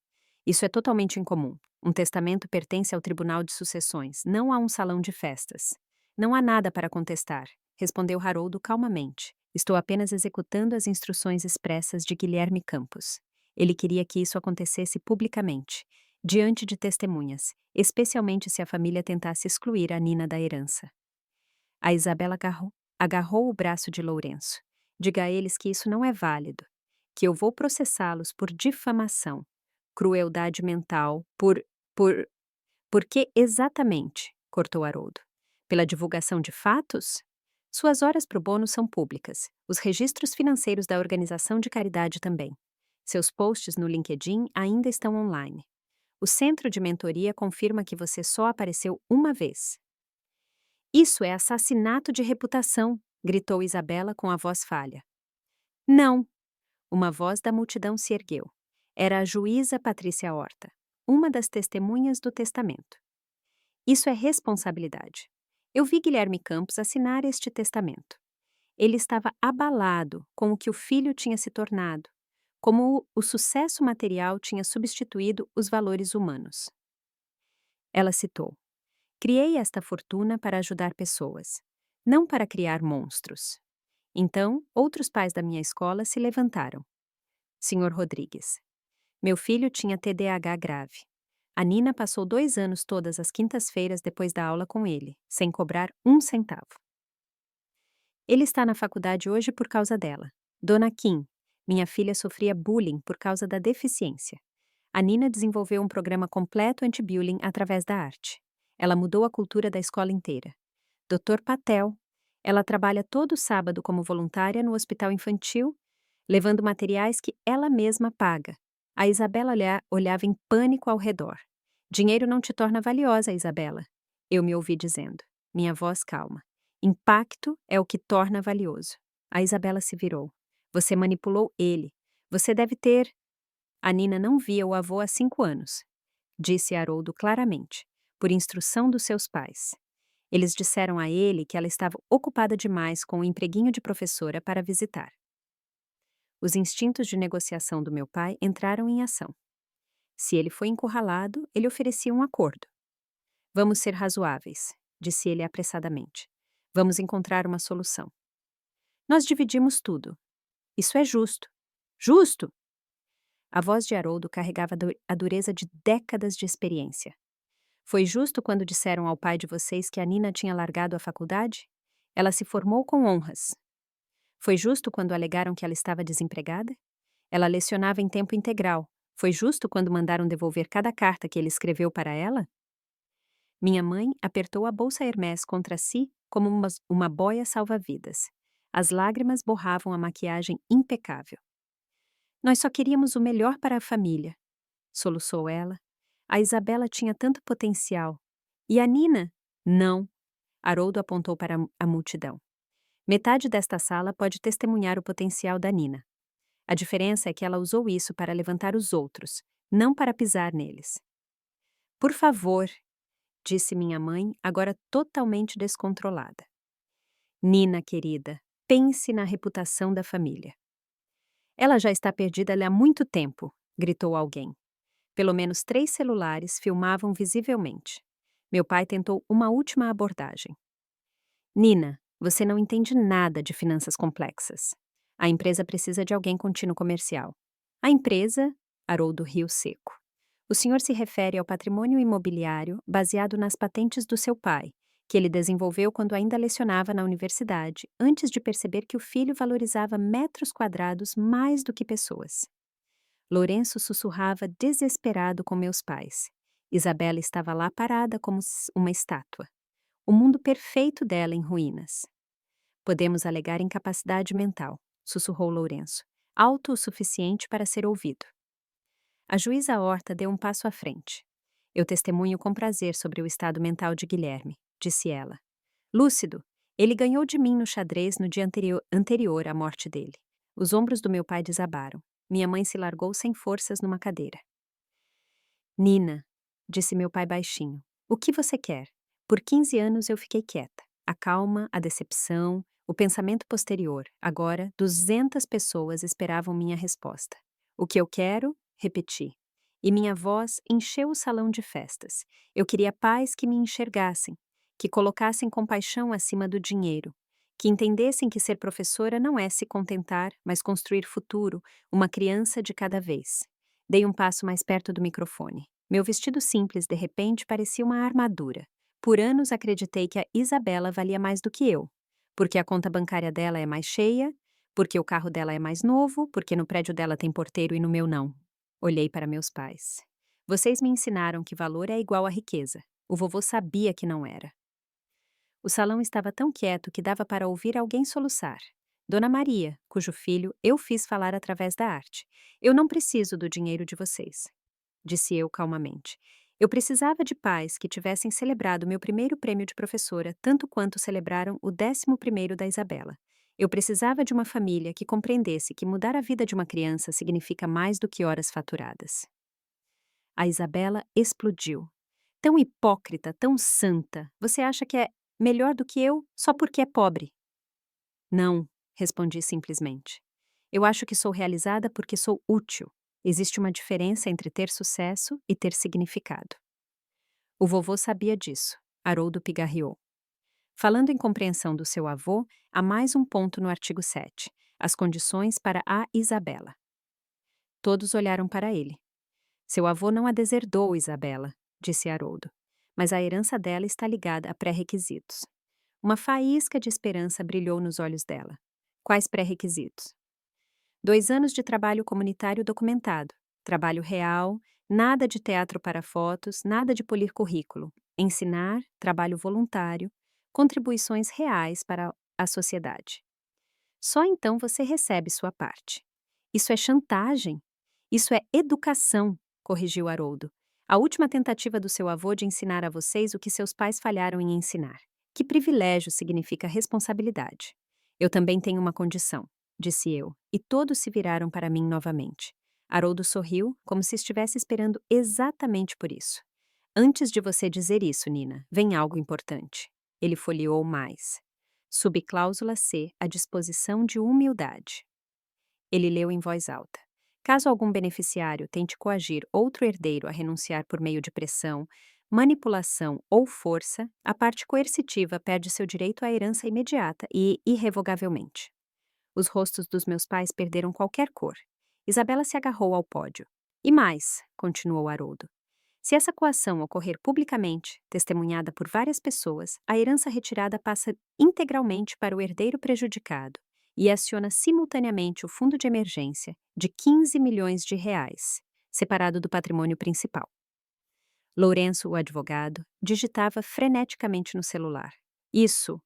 Isso é totalmente incomum. Um testamento pertence ao Tribunal de Sucessões, não a um salão de festas. Não há nada para contestar, respondeu Haroldo calmamente. Estou apenas executando as instruções expressas de Guilherme Campos. Ele queria que isso acontecesse publicamente, diante de testemunhas, especialmente se a família tentasse excluir a Nina da herança. A Isabela agarrou o braço de Lourenço. Diga a eles que isso não é válido, que eu vou processá-los por difamação, crueldade mental, por que exatamente? Cortou Haroldo. Pela divulgação de fatos? Suas horas pro bono são públicas, os registros financeiros da organização de caridade também. Seus posts no LinkedIn ainda estão online. O centro de mentoria confirma que você só apareceu uma vez. Isso é assassinato de reputação, gritou Isabela com a voz falha. Não! Uma voz da multidão se ergueu. Era a juíza Patrícia Horta, uma das testemunhas do testamento. Isso é responsabilidade. Eu vi Guilherme Campos assinar este testamento. Ele estava abalado com o que o filho tinha se tornado, como o sucesso material tinha substituído os valores humanos. Ela citou: criei esta fortuna para ajudar pessoas, não para criar monstros. Então, outros pais da minha escola se levantaram. Senhor Rodrigues. Meu filho tinha TDAH grave. A Nina passou 2 anos todas as quintas-feiras depois da aula com ele, sem cobrar 1 centavo. Ele está na faculdade hoje por causa dela. Dona Kim, minha filha sofria bullying por causa da deficiência. A Nina desenvolveu um programa completo anti-bullying através da arte. Ela mudou a cultura da escola inteira. Dr. Patel, ela trabalha todo sábado como voluntária no hospital infantil, levando materiais que ela mesma paga. A Isabela olhava em pânico ao redor. Dinheiro não te torna valiosa, Isabela. Eu me ouvi dizendo. Minha voz calma. Impacto é o que torna valioso. A Isabela se virou. Você manipulou ele. Você deve ter... A Nina não via o avô há 5 anos. Disse Haroldo claramente, por instrução dos seus pais. Eles disseram a ele que ela estava ocupada demais com o empreguinho de professora para visitar. Os instintos de negociação do meu pai entraram em ação. Se ele foi encurralado, ele oferecia um acordo. Vamos ser razoáveis, disse ele apressadamente. Vamos encontrar uma solução. Nós dividimos tudo. Isso é justo. Justo! A voz de Haroldo carregava a dureza de décadas de experiência. Foi justo quando disseram ao pai de vocês que a Nina tinha largado a faculdade? Ela se formou com honras. Foi justo quando alegaram que ela estava desempregada? Ela lecionava em tempo integral. Foi justo quando mandaram devolver cada carta que ele escreveu para ela? Minha mãe apertou a bolsa Hermès contra si como uma boia salva-vidas. As lágrimas borravam a maquiagem impecável. Nós só queríamos o melhor para a família, soluçou ela. A Isabela tinha tanto potencial. E a Nina? Não. Haroldo apontou para a multidão. Metade desta sala pode testemunhar o potencial da Nina. A diferença é que ela usou isso para levantar os outros, não para pisar neles. Por favor, disse minha mãe, agora totalmente descontrolada. Nina, querida, Pense na reputação da família. Ela já está perdida há muito tempo, gritou alguém. Pelo menos 3 celulares filmavam visivelmente. Meu pai tentou uma última abordagem. Nina, você não entende nada de finanças complexas. A empresa precisa de alguém com tino comercial. A empresa? Haroldo riu seco. O senhor se refere ao patrimônio imobiliário baseado nas patentes do seu pai, que ele desenvolveu quando ainda lecionava na universidade, antes de perceber que o filho valorizava metros quadrados mais do que pessoas. Lourenço sussurrava desesperado com meus pais. Isabela estava lá parada como uma estátua. O mundo perfeito dela em ruínas. Podemos alegar incapacidade mental, sussurrou Lourenço, alto o suficiente para ser ouvido. A juíza Horta deu um passo à frente. Eu testemunho com prazer sobre o estado mental de Guilherme, disse ela. Lúcido, ele ganhou de mim no xadrez no dia anterior à morte dele. Os ombros do meu pai desabaram. Minha mãe se largou sem forças numa cadeira. Nina, disse meu pai baixinho, o que você quer? Por 15 anos eu fiquei quieta. A calma, a decepção, o pensamento posterior. Agora, 200 pessoas esperavam minha resposta. O que eu quero? Repeti. E minha voz encheu o salão de festas. Eu queria pais que me enxergassem, que colocassem compaixão acima do dinheiro, que entendessem que ser professora não é se contentar, mas construir futuro, uma criança de cada vez. Dei um passo mais perto do microfone. Meu vestido simples, de repente, parecia uma armadura. Por anos acreditei que a Isabela valia mais do que eu, porque a conta bancária dela é mais cheia, porque o carro dela é mais novo, porque no prédio dela tem porteiro e no meu não. Olhei para meus pais. Vocês me ensinaram que valor é igual à riqueza. O vovô sabia que não era. O salão estava tão quieto que dava para ouvir alguém soluçar. Dona Maria, cujo filho eu fiz falar através da arte. Eu não preciso do dinheiro de vocês, disse eu calmamente. Eu precisava de pais que tivessem celebrado meu primeiro prêmio de professora tanto quanto celebraram o 11º da Isabela. Eu precisava de uma família que compreendesse que mudar a vida de uma criança significa mais do que horas faturadas. A Isabela explodiu. Tão hipócrita, tão santa. Você acha que é melhor do que eu só porque é pobre? Não, respondi simplesmente. Eu acho que sou realizada porque sou útil. Existe uma diferença entre ter sucesso e ter significado. O vovô sabia disso. Haroldo pigarreou. Falando em compreensão do seu avô, há mais um ponto no artigo 7. As condições para a Isabela. Todos olharam para ele. Seu avô não a deserdou, Isabela, disse Haroldo. Mas a herança dela está ligada a pré-requisitos. Uma faísca de esperança brilhou nos olhos dela. Quais pré-requisitos? 2 anos de trabalho comunitário documentado, trabalho real, nada de teatro para fotos, nada de polir currículo, ensinar, trabalho voluntário, contribuições reais para a sociedade. Só então você recebe sua parte. Isso é chantagem. Isso é educação, corrigiu Haroldo. A última tentativa do seu avô de ensinar a vocês o que seus pais falharam em ensinar. Que privilégio significa responsabilidade. Eu também tenho uma condição, disse eu, e todos se viraram para mim novamente. Haroldo sorriu, como se estivesse esperando exatamente por isso. Antes de você dizer isso, Nina, vem algo importante. Ele folheou mais. Subcláusula C, à disposição de humildade. Ele leu em voz alta. Caso algum beneficiário tente coagir outro herdeiro a renunciar por meio de pressão, manipulação ou força, a parte coercitiva perde seu direito à herança imediata e irrevogavelmente. Os rostos dos meus pais perderam qualquer cor. Isabela se agarrou ao pódio. E mais, continuou Haroldo. Se essa coação ocorrer publicamente, testemunhada por várias pessoas, a herança retirada passa integralmente para o herdeiro prejudicado e aciona simultaneamente o fundo de emergência de 15 milhões de reais, separado do patrimônio principal. Lourenço, o advogado, digitava freneticamente no celular. Isso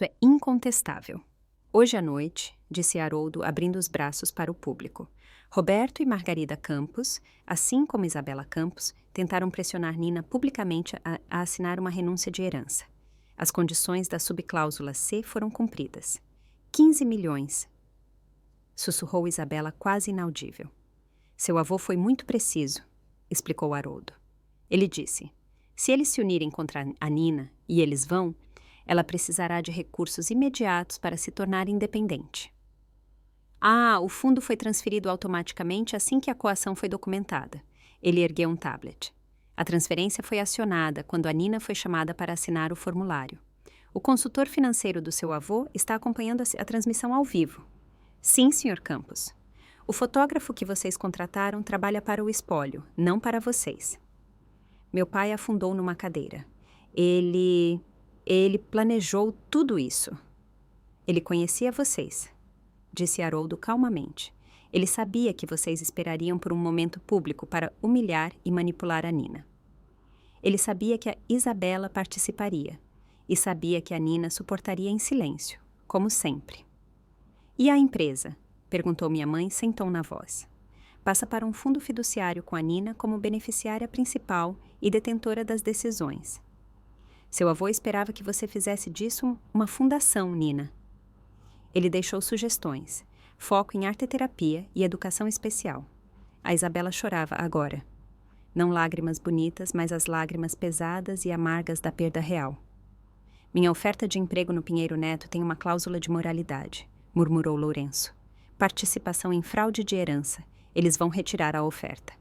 é incontestável. Hoje à noite, disse Haroldo, abrindo os braços para o público, Roberto e Margarida Campos, assim como Isabela Campos, tentaram pressionar Nina publicamente a assinar uma renúncia de herança. As condições da subcláusula C foram cumpridas. 15 milhões, sussurrou Isabela quase inaudível. Seu avô foi muito preciso, explicou Haroldo. Ele disse, se eles se unirem contra a Nina, e eles vão, Ela precisará de recursos imediatos para se tornar independente. Ah, o fundo foi transferido automaticamente assim que a coação foi documentada. Ele ergueu um tablet. A transferência foi acionada quando a Nina foi chamada para assinar o formulário. O consultor financeiro do seu avô está acompanhando a transmissão ao vivo. Sim, Sr. Campos. O fotógrafo que vocês contrataram trabalha para o espólio, não para vocês. Meu pai afundou numa cadeira. Ele planejou tudo isso. Ele conhecia vocês, disse Haroldo calmamente. Ele sabia que vocês esperariam por um momento público para humilhar e manipular a Nina. Ele sabia que a Isabela participaria e sabia que a Nina suportaria em silêncio, como sempre. E a empresa? Perguntou minha mãe sem tom na voz. Passa para um fundo fiduciário com a Nina como beneficiária principal e detentora das decisões. Seu avô esperava que você fizesse disso uma fundação, Nina. Ele deixou sugestões, foco em arteterapia e educação especial. A Isabela chorava agora. Não lágrimas bonitas, mas as lágrimas pesadas e amargas da perda real. Minha oferta de emprego no Pinheiro Neto tem uma cláusula de moralidade, murmurou Lourenço. Participação em fraude de herança. Eles vão retirar a oferta.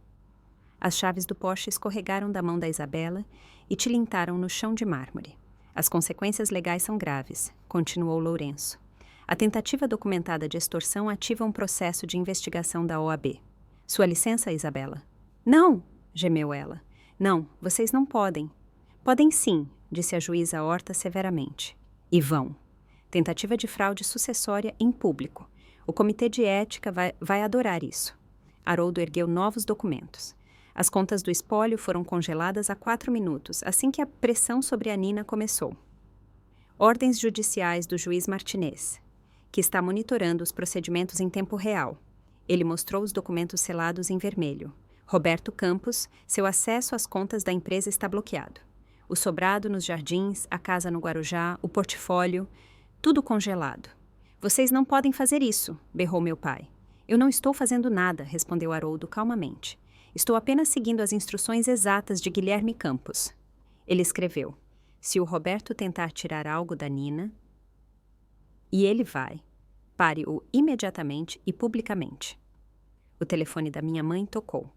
As chaves do Porsche escorregaram da mão da Isabela e tilintaram no chão de mármore. As consequências legais são graves, continuou Lourenço. A tentativa documentada de extorsão ativa um processo de investigação da OAB. Sua licença, Isabela? Não, gemeu ela. Não, vocês não podem. Podem sim, disse a juíza Horta severamente. E vão. Tentativa de fraude sucessória em público. O comitê de ética vai adorar isso. Haroldo ergueu novos documentos. As contas do espólio foram congeladas há 4 minutos, assim que a pressão sobre a Nina começou. Ordens judiciais do juiz Martinez, que está monitorando os procedimentos em tempo real. Ele mostrou os documentos selados em vermelho. Roberto Campos, seu acesso às contas da empresa está bloqueado. O sobrado nos Jardins, a casa no Guarujá, o portfólio, tudo congelado. Vocês não podem fazer isso, berrou meu pai. Eu não estou fazendo nada, respondeu Haroldo calmamente. Estou apenas seguindo as instruções exatas de Guilherme Campos. Ele escreveu: se o Roberto tentar tirar algo da Nina, e ele vai, pare-o imediatamente e publicamente. O telefone da minha mãe tocou.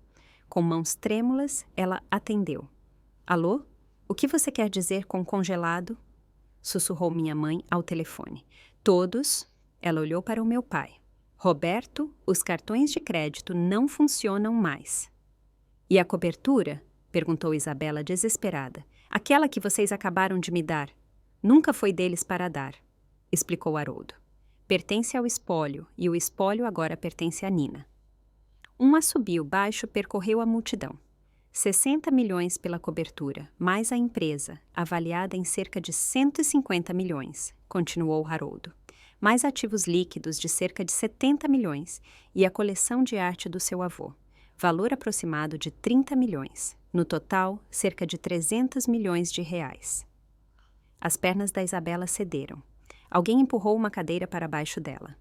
Com mãos trêmulas, ela atendeu. Alô? O que você quer dizer com congelado? Sussurrou minha mãe ao telefone. Todos. Ela olhou para o meu pai. Roberto, os cartões de crédito não funcionam mais. E a cobertura? Perguntou Isabela desesperada. Aquela que vocês acabaram de me dar. Nunca foi deles para dar, explicou Haroldo. Pertence ao espólio, e o espólio agora pertence a Nina. Um assobio baixo percorreu a multidão. 60 milhões pela cobertura, mais a empresa, avaliada em cerca de 150 milhões, continuou Haroldo. Mais ativos líquidos de cerca de 70 milhões e a coleção de arte do seu avô, valor aproximado de 30 milhões, no total, cerca de 300 milhões de reais. As pernas da Isabela cederam. Alguém empurrou uma cadeira para baixo dela.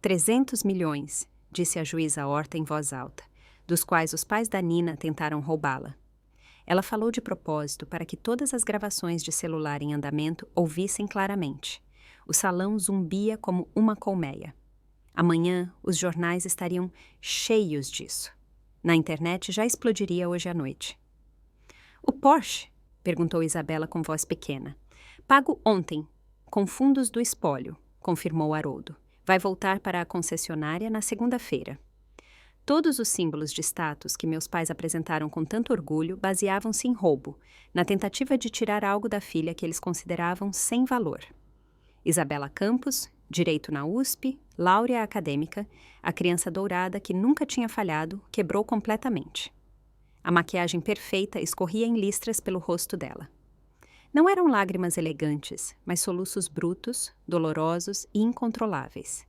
300 milhões, disse a juíza Horta em voz alta, dos quais os pais da Nina tentaram roubá-la. Ela falou de propósito para que todas as gravações de celular em andamento ouvissem claramente. O salão zumbia como uma colmeia. Amanhã, os jornais estariam cheios disso. Na internet já explodiria hoje à noite. O Porsche? Perguntou Isabela com voz pequena. Pago ontem, com fundos do espólio, confirmou Haroldo. Vai voltar para a concessionária na segunda-feira. Todos os símbolos de status que meus pais apresentaram com tanto orgulho baseavam-se em roubo, na tentativa de tirar algo da filha que eles consideravam sem valor. Isabela Campos, direito na USP, láurea acadêmica, a criança dourada que nunca tinha falhado, quebrou completamente. A maquiagem perfeita escorria em listras pelo rosto dela. Não eram lágrimas elegantes, mas soluços brutos, dolorosos e incontroláveis.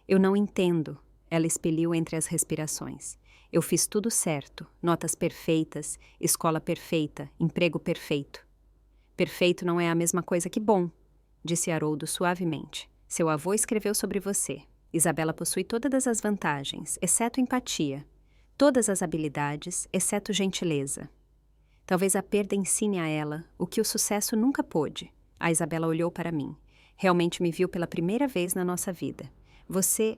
Eu não entendo, ela expeliu entre as respirações. Eu fiz tudo certo, notas perfeitas, escola perfeita, emprego perfeito. Perfeito não é a mesma coisa que bom, disse Haroldo suavemente. Seu avô escreveu sobre você. Isabela possui todas as vantagens, exceto empatia. Todas as habilidades, exceto gentileza. Talvez a perda ensine a ela o que o sucesso nunca pôde, A Isabela olhou para mim. Realmente me viu pela primeira vez na nossa vida. Você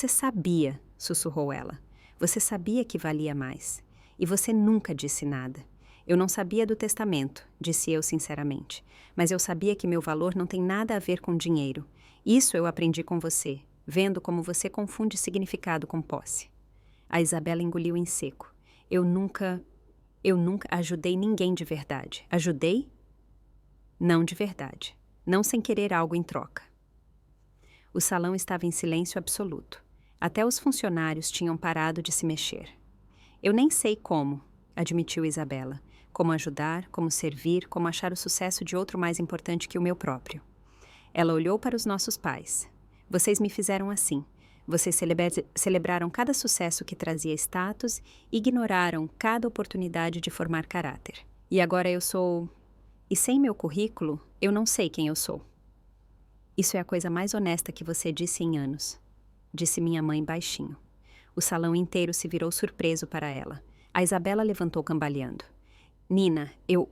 sabia, sussurrou ela. Você sabia que valia mais. E você nunca disse nada. Eu não sabia do testamento, disse eu sinceramente. Mas eu sabia que meu valor não tem nada a ver com dinheiro. Isso eu aprendi com você, vendo como você confunde significado com posse. A Isabela engoliu em seco. Eu nunca ajudei ninguém de verdade. Ajudei? Não de verdade. Não sem querer algo em troca. O salão estava em silêncio absoluto. Até os funcionários tinham parado de se mexer. Eu nem sei como, admitiu Isabela. Como ajudar, como servir, como achar o sucesso de outro mais importante que o meu próprio. Ela olhou para os nossos pais. Vocês me fizeram assim. Vocês celebraram cada sucesso que trazia status e ignoraram cada oportunidade de formar caráter. E agora eu sou... E sem meu currículo, eu não sei quem eu sou. Isso é a coisa mais honesta que você disse em anos, disse minha mãe baixinho. O salão inteiro se virou surpreso para ela. A Isabela levantou cambaleando. Nina, eu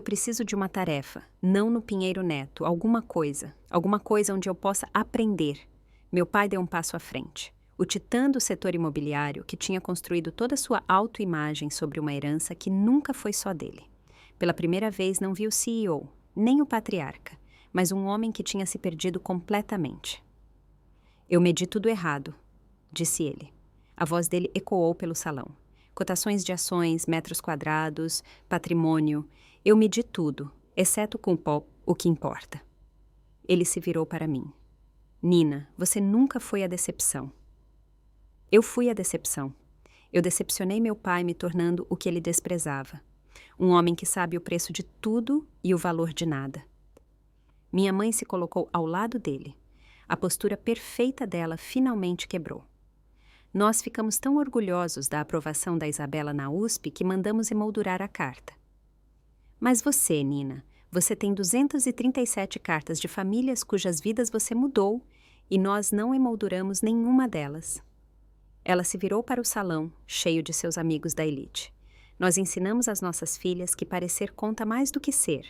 preciso de uma tarefa, não no Pinheiro Neto, alguma coisa onde eu possa aprender. Meu pai deu um passo à frente. O titã do setor imobiliário, que tinha construído toda sua autoimagem sobre uma herança que nunca foi só dele. Pela primeira vez não viu o CEO, nem o patriarca, mas um homem que tinha se perdido completamente. Eu medi tudo errado, disse ele. A voz dele ecoou pelo salão. Cotações de ações, metros quadrados, patrimônio. Eu medi tudo, exceto com o que importa. Ele se virou para mim. Nina, você nunca foi a decepção. Eu fui a decepção. Eu decepcionei meu pai me tornando o que ele desprezava. Um homem que sabe o preço de tudo e o valor de nada. Minha mãe se colocou ao lado dele. A postura perfeita dela finalmente quebrou. Nós ficamos tão orgulhosos da aprovação da Isabela na USP que mandamos emoldurar a carta. Mas você, Nina, você tem 237 cartas de famílias cujas vidas você mudou e nós não emolduramos nenhuma delas. Ela se virou para o salão, cheio de seus amigos da elite. Nós ensinamos às nossas filhas que parecer conta mais do que ser,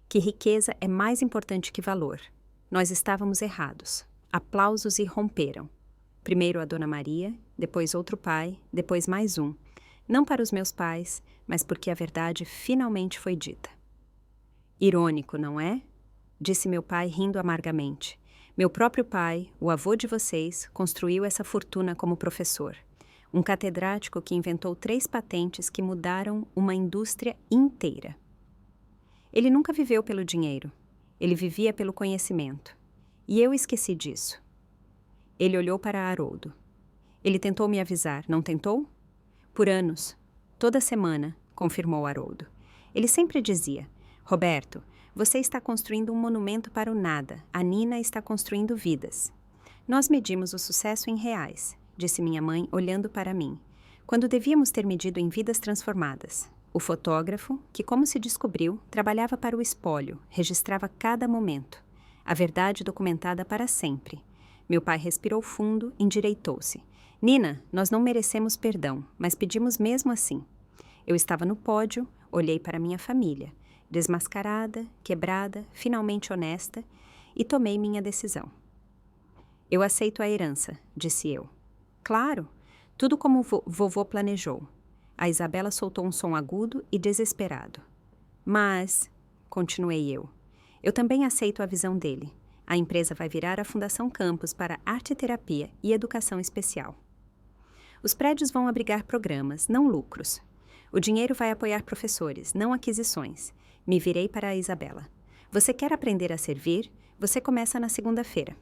que riqueza é mais importante que valor. Nós estávamos errados. Aplausos irromperam. Primeiro a Dona Maria, depois outro pai, depois mais um. Não para os meus pais, mas porque a verdade finalmente foi dita. Irônico, não é? Disse meu pai rindo amargamente. Meu próprio pai, o avô de vocês, construiu essa fortuna como professor. Um catedrático que inventou 3 patentes que mudaram uma indústria inteira. Ele nunca viveu pelo dinheiro. Ele vivia pelo conhecimento. E eu esqueci disso. Ele olhou para Haroldo. Ele tentou me avisar, não tentou? Por anos. Toda semana, confirmou Haroldo. Ele sempre dizia, Roberto, você está construindo um monumento para o nada. A Nina está construindo vidas. Nós medimos o sucesso em reais, disse minha mãe, olhando para mim, quando devíamos ter medido em vidas transformadas. O fotógrafo, que como se descobriu, trabalhava para o espólio, registrava cada momento. A verdade documentada para sempre. Meu pai respirou fundo, endireitou-se. Nina, nós não merecemos perdão, mas pedimos mesmo assim. Eu estava no pódio, olhei para minha família, desmascarada, quebrada, finalmente honesta, e tomei minha decisão. Eu aceito a herança, disse eu. Claro, tudo como vovô planejou. A Isabela soltou um som agudo e desesperado. Mas, continuei eu também aceito a visão dele. A empresa vai virar a Fundação Campus para Arte-Terapia e Educação Especial. Os prédios vão abrigar programas, não lucros. O dinheiro vai apoiar professores, não aquisições. Me virei para a Isabela. Você quer aprender a servir? Você começa na segunda-feira.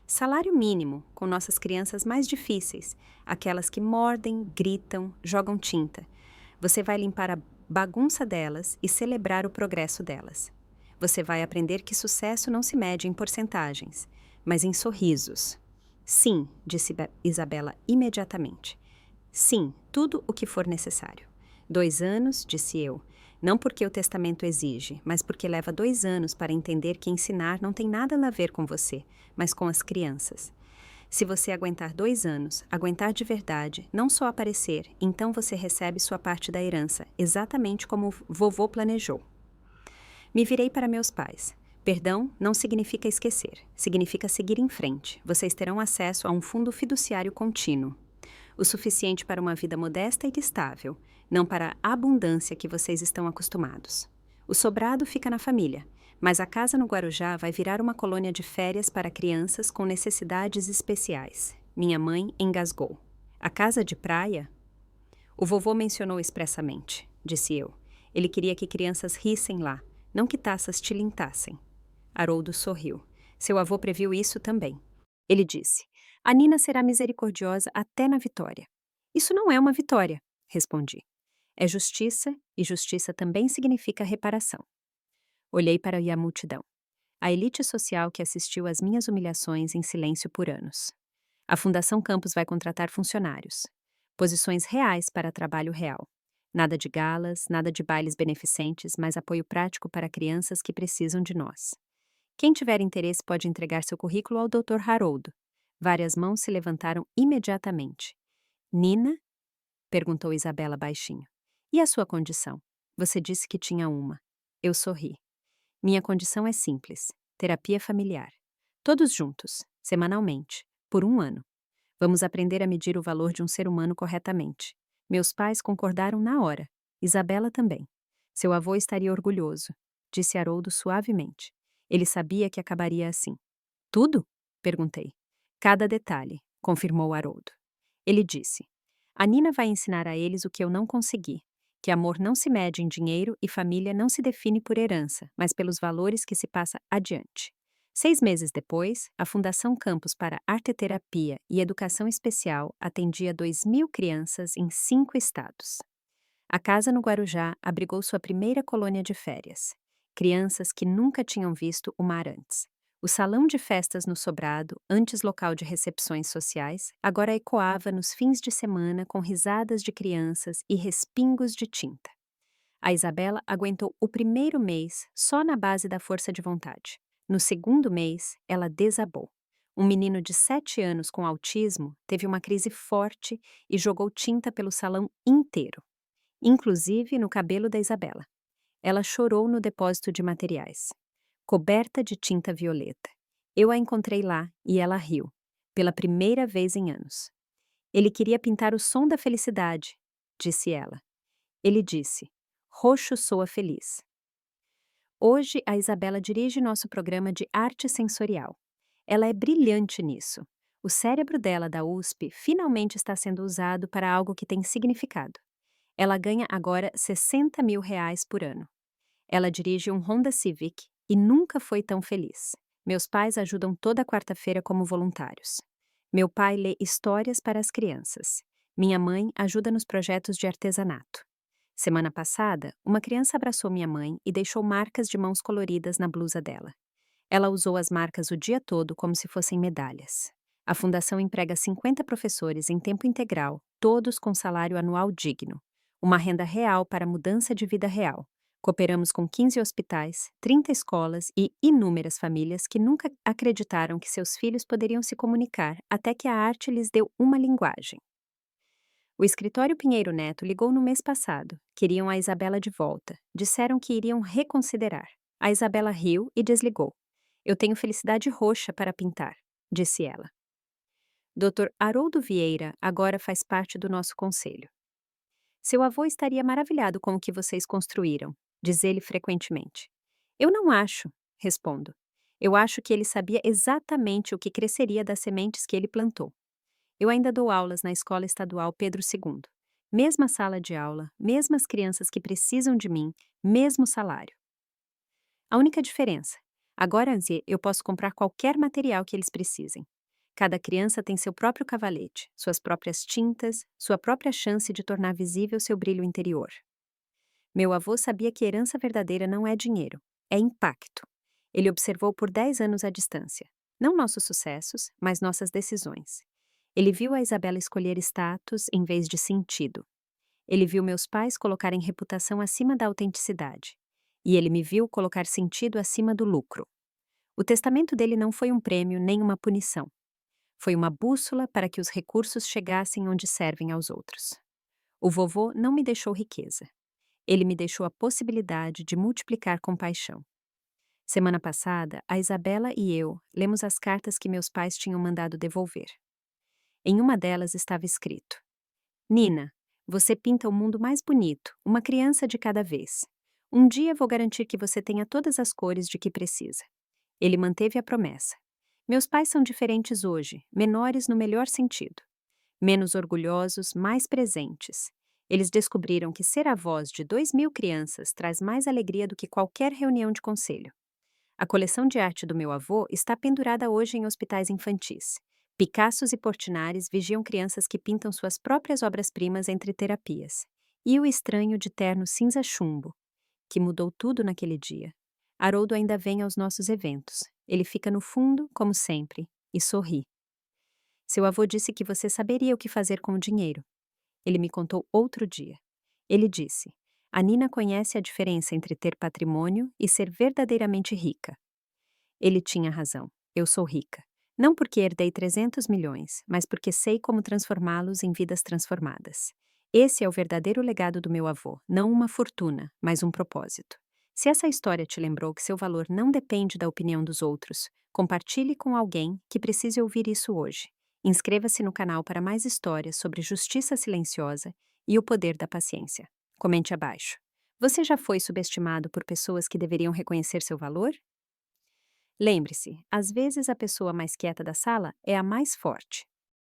Salário mínimo, com nossas crianças mais difíceis, aquelas que mordem, gritam, jogam tinta. Você vai limpar a bagunça delas e celebrar o progresso delas. Você vai aprender que sucesso não se mede em porcentagens, mas em sorrisos. Sim, disse Isabela imediatamente. Sim, tudo o que for necessário. 2 anos, disse eu, não porque o testamento exige, mas porque leva 2 anos para entender que ensinar não tem nada a ver com você, mas com as crianças. Se você aguentar 2 anos, aguentar de verdade, não só aparecer, então você recebe sua parte da herança, exatamente como o vovô planejou. Me virei para meus pais. Perdão não significa esquecer, significa seguir em frente. Vocês terão acesso a um fundo fiduciário contínuo, o suficiente para uma vida modesta e estável, não para a abundância que vocês estão acostumados. O sobrado fica na família, mas a casa no Guarujá vai virar uma colônia de férias para crianças com necessidades especiais. Minha mãe engasgou. A casa de praia? O vovô mencionou expressamente, disse eu. Ele queria que crianças rissem lá, não que taças tilintassem. Haroldo sorriu. Seu avô previu isso também. Ele disse: a Nina será misericordiosa até na vitória. Isso não é uma vitória, respondi. É justiça, e justiça também significa reparação. Olhei para a multidão. A elite social que assistiu às minhas humilhações em silêncio por anos. A Fundação Campos vai contratar funcionários. Posições reais para trabalho real. Nada de galas, nada de bailes beneficentes, mas apoio prático para crianças que precisam de nós. Quem tiver interesse pode entregar seu currículo ao Dr. Haroldo. Várias mãos se levantaram imediatamente. Nina? Perguntou Isabela baixinho. E a sua condição? Você disse que tinha uma. Eu sorri. Minha condição é simples. Terapia familiar. Todos juntos, semanalmente, por 1 ano. Vamos aprender a medir o valor de um ser humano corretamente. Meus pais concordaram na hora. Isabela também. Seu avô estaria orgulhoso, disse Haroldo suavemente. Ele sabia que acabaria assim. Tudo? Perguntei. Cada detalhe, confirmou Haroldo. Ele disse: a Nina vai ensinar a eles o que eu não consegui, que amor não se mede em dinheiro e família não se define por herança, mas pelos valores que se passa adiante. 6 meses depois, a Fundação Campos para Arteterapia e Educação Especial atendia 2.000 crianças em 5 estados. A casa no Guarujá abrigou sua primeira colônia de férias. Crianças que nunca tinham visto o mar antes. O salão de festas no sobrado, antes local de recepções sociais, agora ecoava nos fins de semana com risadas de crianças e respingos de tinta. A Isabela aguentou o primeiro mês só na base da força de vontade. No segundo mês, ela desabou. Um menino de 7 anos com autismo teve uma crise forte e jogou tinta pelo salão inteiro, inclusive no cabelo da Isabela. Ela chorou no depósito de materiais, coberta de tinta violeta. Eu a encontrei lá e ela riu, pela primeira vez em anos. Ele queria pintar o som da felicidade, disse ela. Ele disse: roxo soa feliz. Hoje, a Isabela dirige nosso programa de arte sensorial. Ela é brilhante nisso. O cérebro dela da USP finalmente está sendo usado para algo que tem significado. Ela ganha agora R$ 60.000 por ano. Ela dirige um Honda Civic e nunca foi tão feliz. Meus pais ajudam toda quarta-feira como voluntários. Meu pai lê histórias para as crianças. Minha mãe ajuda nos projetos de artesanato. Semana passada, uma criança abraçou minha mãe e deixou marcas de mãos coloridas na blusa dela. Ela usou as marcas o dia todo como se fossem medalhas. A fundação emprega 50 professores em tempo integral, todos com salário anual digno. Uma renda real para mudança de vida real. Cooperamos com 15 hospitais, 30 escolas e inúmeras famílias que nunca acreditaram que seus filhos poderiam se comunicar até que a arte lhes deu uma linguagem. O escritório Pinheiro Neto ligou no mês passado. Queriam a Isabela de volta. Disseram que iriam reconsiderar. A Isabela riu e desligou. Eu tenho felicidade roxa para pintar, disse ela. Dr. Haroldo Vieira agora faz parte do nosso conselho. Seu avô estaria maravilhado com o que vocês construíram, diz ele frequentemente. Eu não acho, respondo. Eu acho que ele sabia exatamente o que cresceria das sementes que ele plantou. Eu ainda dou aulas na Escola Estadual Pedro II. Mesma sala de aula, mesmas crianças que precisam de mim, mesmo salário. A única diferença, agora eu posso comprar qualquer material que eles precisem. Cada criança tem seu próprio cavalete, suas próprias tintas, sua própria chance de tornar visível seu brilho interior. Meu avô sabia que herança verdadeira não é dinheiro, é impacto. Ele observou por 10 anos à distância. Não nossos sucessos, mas nossas decisões. Ele viu a Isabela escolher status em vez de sentido. Ele viu meus pais colocarem reputação acima da autenticidade. E ele me viu colocar sentido acima do lucro. O testamento dele não foi um prêmio nem uma punição. Foi uma bússola para que os recursos chegassem onde servem aos outros. O vovô não me deixou riqueza. Ele me deixou a possibilidade de multiplicar compaixão. Semana passada, a Isabela e eu lemos as cartas que meus pais tinham mandado devolver. Em uma delas estava escrito: Nina, você pinta o mundo mais bonito, uma criança de cada vez. Um dia vou garantir que você tenha todas as cores de que precisa. Ele manteve a promessa. Meus pais são diferentes hoje, menores no melhor sentido. Menos orgulhosos, mais presentes. Eles descobriram que ser avós de 2.000 crianças traz mais alegria do que qualquer reunião de conselho. A coleção de arte do meu avô está pendurada hoje em hospitais infantis. Picassos e Portinares vigiam crianças que pintam suas próprias obras-primas entre terapias. E o estranho de terno cinza chumbo, que mudou tudo naquele dia. Haroldo ainda vem aos nossos eventos. Ele fica no fundo, como sempre, e sorri. Seu avô disse que você saberia o que fazer com o dinheiro. Ele me contou outro dia. Ele disse: A Nina conhece a diferença entre ter patrimônio e ser verdadeiramente rica. Ele tinha razão. Eu sou rica. Não porque herdei 300 milhões, mas porque sei como transformá-los em vidas transformadas. Esse é o verdadeiro legado do meu avô, não uma fortuna, mas um propósito. Se essa história te lembrou que seu valor não depende da opinião dos outros, compartilhe com alguém que precise ouvir isso hoje. Inscreva-se no canal para mais histórias sobre justiça silenciosa e o poder da paciência. Comente abaixo. Você já foi subestimado por pessoas que deveriam reconhecer seu valor? Lembre-se, às vezes a pessoa mais quieta da sala é a mais forte.